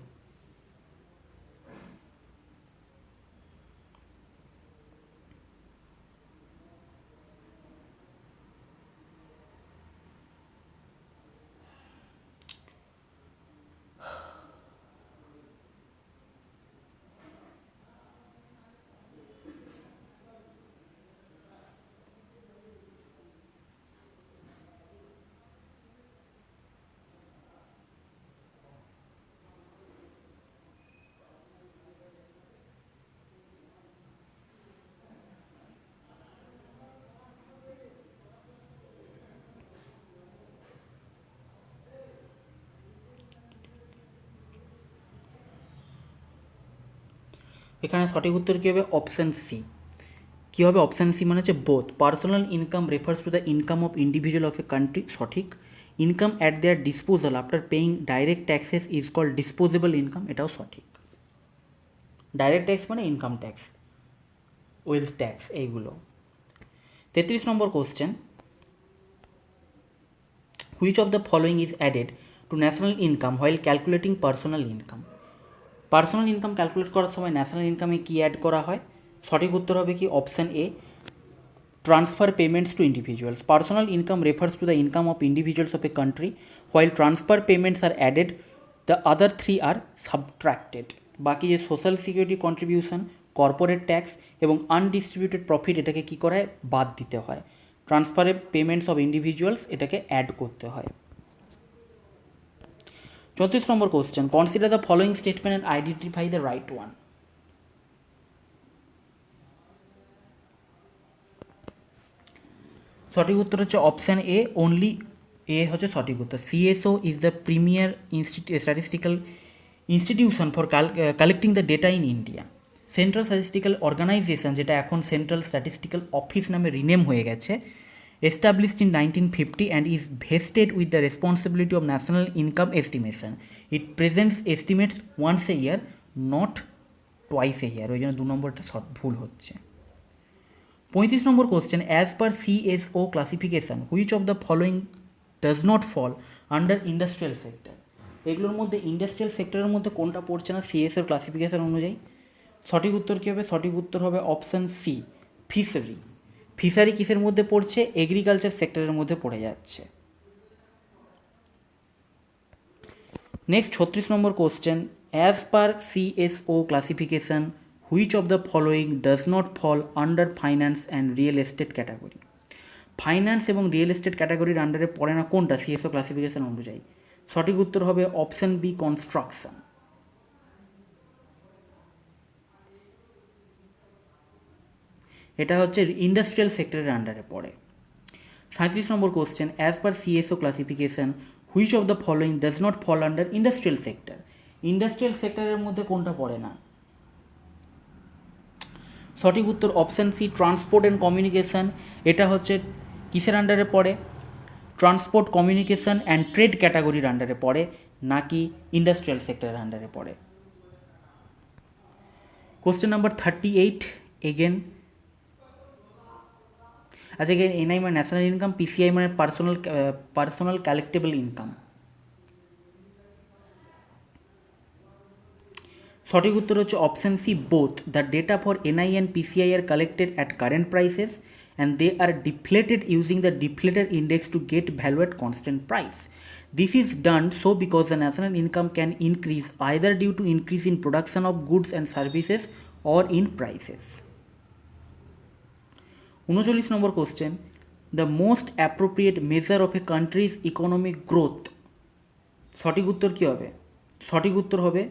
এখানে সঠিক উত্তর কী হবে, অপশান সি। কী হবে, অপশান সি মানে হচ্ছে both. Personal income refers to the income of individual of a country, সঠিক। Income at their disposal after paying direct taxes is called disposable income, এটাও সঠিক। ডাইরেক্ট ট্যাক্স মানে ইনকাম ট্যাক্স, ওয়েলথ ট্যাক্স, এইগুলো। 33 number question, which of the following is added to national income while calculating personal income. Personal income calculate করার সময় national ইনকামে কী add করা হয়, সঠিক উত্তর হবে কি, option A, transfer payments to individuals. Personal income refers to the income of individuals of a country, while transfer payments are added, the other three are subtracted. বাকি যে social security contribution, corporate tax এবং undistributed profit, এটাকে কী করা হয়, বাদ দিতে হয়। ট্রান্সফারে পেমেন্টস অফ ইন্ডিভিজুয়ালস এটাকে অ্যাড করতে হয়। 34 number question, consider the following statement and identify the right one. সঠিক উত্তর হচ্ছে অপশান এ, অনলি এ হচ্ছে সঠিক উত্তর। CSO is the premier statistical institution for collecting the data in India. Central statistical organization, যেটা এখন সেন্ট্রাল স্ট্যাটিস্টিক্যাল অফিস নামে rename হয়ে গেছে, established in 1950 and is vested with the responsibility of national income estimation. It presents estimates once a year, not twice a year. ওই জন্য 2 নম্বরটা ভুল হচ্ছে। 35 number question, as per CSO classification which of the following does not fall under industrial sector. এগুলোর মধ্যে industrial সেক্টরের মধ্যে কোনটা পড়ছে না সিএসও ক্লাসিফিকেশন অনুযায়ী? সঠিক উত্তর কী হবে, সঠিক উত্তর হবে অপশান সি, ফিশারি। ফিশারি কিসের মধ্যে পড়ছে, এগ্রিকালচার সেক্টরের মধ্যে পড়ে যাচ্ছে। নেক্সট 36 নম্বর question, as per CSO classification which of the following does not fall under finance and real estate category. Finance এবং রিয়েল এস্টেট ক্যাটাগরির আন্ডারে পড়ে না কোনটা সিএসও ক্লাসিফিকেশন অনুযায়ী? সঠিক উত্তর হবে অপশান বি, কনস্ট্রাকশন। এটা হচ্ছে ইন্ডাস্ট্রিয়াল সেক্টরের আন্ডারে পড়ে। 37 number question, as per CSO classification which of the following does not fall under industrial sector. Industrial সেক্টরের মধ্যে কোনটা পড়ে না? সঠিক উত্তর option C, transport and communication. এটা হচ্ছে কিসের আন্ডারে পড়ে? ট্রান্সপোর্ট, কমিউনিকেশন অ্যান্ড ট্রেড ক্যাটাগরির আন্ডারে পড়ে, নাকি ইন্ডাস্ট্রিয়াল সেক্টরের আন্ডারে পড়ে। কোশ্চেন নাম্বার 38 এগেন, আচ্ছা, এনআই মানে ন্যাশনাল ইনকাম, পিসিআই মানে পার্সোনাল কালেক্টেবল ইনকাম। সঠিক উত্তর হচ্ছে option C, both. The data for NI and PCI are collected at current prices and they are deflated using the deflated index to get value at constant price. This is done so because the national income can increase either due to increase in production of goods and services or in prices. 39 number question, the most appropriate measure of a country's economic growth. সঠিক উত্তর কী হবে? সঠিক উত্তর হবে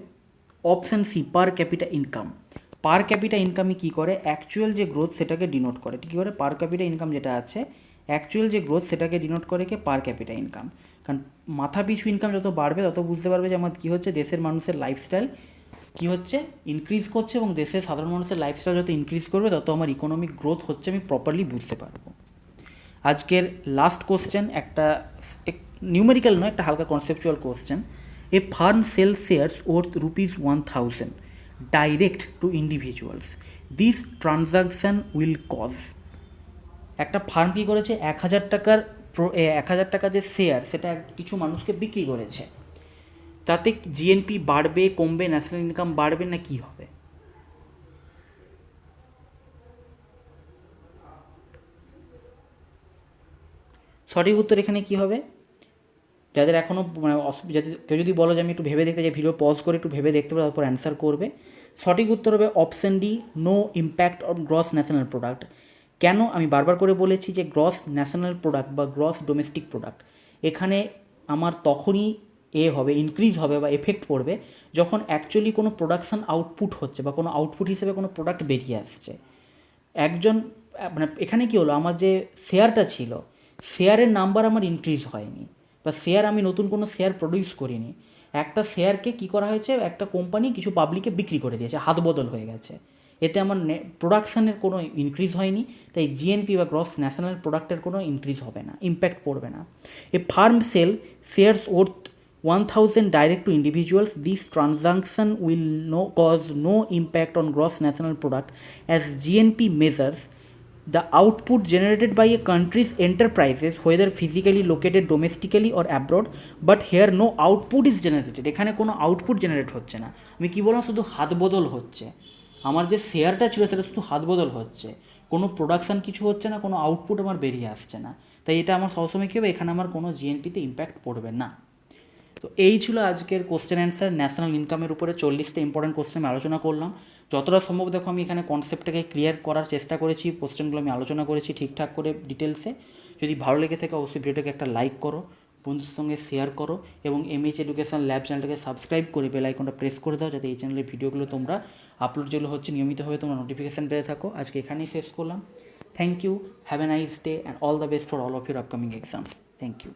option C, per capita income. Per capita ইনকামই কী করে? অ্যাকচুয়াল যে গ্রোথ সেটাকে ডিনোট করে। কী করে? পার ক্যাপিটা ইনকাম যেটা আছে, অ্যাকচুয়াল যে গ্রোথ সেটাকে ডিনোট করে কে? পার ক্যাপিটা ইনকাম। কারণ মাথা পিছু ইনকাম যত বাড়বে তত বুঝতে পারবে যে আমার কী হচ্ছে, দেশের মানুষের লাইফস্টাইল কী হচ্ছে, ইনক্রিজ করছে, এবং দেশের সাধারণ মানুষের লাইফস্টাইল যত ইনক্রিজ করবে তত আমার ইকোনমিক গ্রোথ হচ্ছে আমি প্রপারলি বুঝতে পারবো। আজকের লাস্ট কোশ্চেন একটা নিউমেরিক্যাল নয়, একটা হালকা conceptual question. A firm sell shares worth ₹1000 direct to individuals, this transaction will cause. একটা ফার্ম কী করেছে? 1000 টাকার যে শেয়ার সেটা কিছু মানুষকে বিক্রি করেছে, তাতে জিএনপি বাড়বে, কমবে, ন্যাশনাল ইনকাম বাড়বে, না কী হবে? সঠিক উত্তর এখানে কী হবে? যাদের এখনও মানে যাদের কেউ যদি বলো যে আমি একটু ভেবে দেখতে চাই, ভিডিও পজ করে একটু ভেবে দেখতে পারো, তারপর অ্যান্সার করবে। সঠিক উত্তর হবে option D, no impact on gross national product. কেন? আমি বারবার করে বলেছি যে গ্রস ন্যাশনাল প্রোডাক্ট বা গ্রস ডোমেস্টিক প্রোডাক্ট এখানে আমার তখনই হবে, ইনক্রিজ হবে বা এফেক্ট পড়বে যখন অ্যাকচুয়ালি কোনো প্রোডাকশান আউটপুট হচ্ছে বা কোনো আউটপুট হিসেবে কোনো প্রোডাক্ট বেরিয়ে আসছে। একজন মানে এখানে কী হলো, আমার যে শেয়ারটা ছিল, শেয়ারের নাম্বার আমার ইনক্রিজ হয়নি, বা শেয়ার আমি নতুন কোনো শেয়ার প্রডিউস করিনি। একটা শেয়ারকে কী করা হয়েছে, একটা কোম্পানি কিছু পাবলিককে বিক্রি করে দিয়েছে, হাত বদল হয়ে গেছে। এতে আমার প্রোডাকশানের কোনো ইনক্রিজ হয়নি, তাই জিএনপি বা গ্রস ন্যাশনাল প্রোডাক্টের কোনো ইনক্রিজ হবে না, ইম্প্যাক্ট পড়বে না। A firm sell shares worth 1000 direct to individuals, this transaction will cause no impact on gross national product as GNP measures the output generated by a country's enterprises whether physically located domestically or abroad, but here no output is generated. এখানে কোনো output generate হচ্ছে না। আমি কী বললাম? শুধু হাত বদল হচ্ছে। আমার যে শেয়ারটা ছিল সেটা শুধু হাত বদল হচ্ছে, কোনো প্রোডাকশান কিছু হচ্ছে না, কোনো আউটপুট আমার বেরিয়ে আসছে না। তাই এটা আমার সবসময় কী হবে, এখানে আমার কোনো জিএনপিতে ইম্প্যাক্ট পড়বে না। তো এই ছিল আজকের কোশ্চেন অ্যান্সার। ন্যাশনাল ইনকামের উপরে 40টা ইম্পর্টেন্ট কোশ্চেন আমি আলোচনা করলাম। যতটা সম্ভব দেখো আমি এখানে কনসেপ্টটাকে ক্লিয়ার করার চেষ্টা করেছি, কোশ্চেনগুলো আমি আলোচনা করেছি ঠিকঠাক করে ডিটেলসে। যদি ভালো লেগে থাকে অবশ্যই ভিডিওটাকে একটা লাইক করো, বন্ধুদের সঙ্গে শেয়ার করো, এবং এমএইচ এডুকেশন ল্যাব চ্যানেলটাকে সাবস্ক্রাইব করে বেল আইকনটা প্রেস করে দাও, যাতে এই চ্যানেলের ভিডিওগুলো তোমরা আপলোড যেগুলো হচ্ছে নিয়মিতভাবে তোমরা নোটিফিকেশান পেতে থাকো। আজকে এখানেই শেষ করলাম। Thank you, have a nice day and all the best for all of your upcoming exams. Thank you.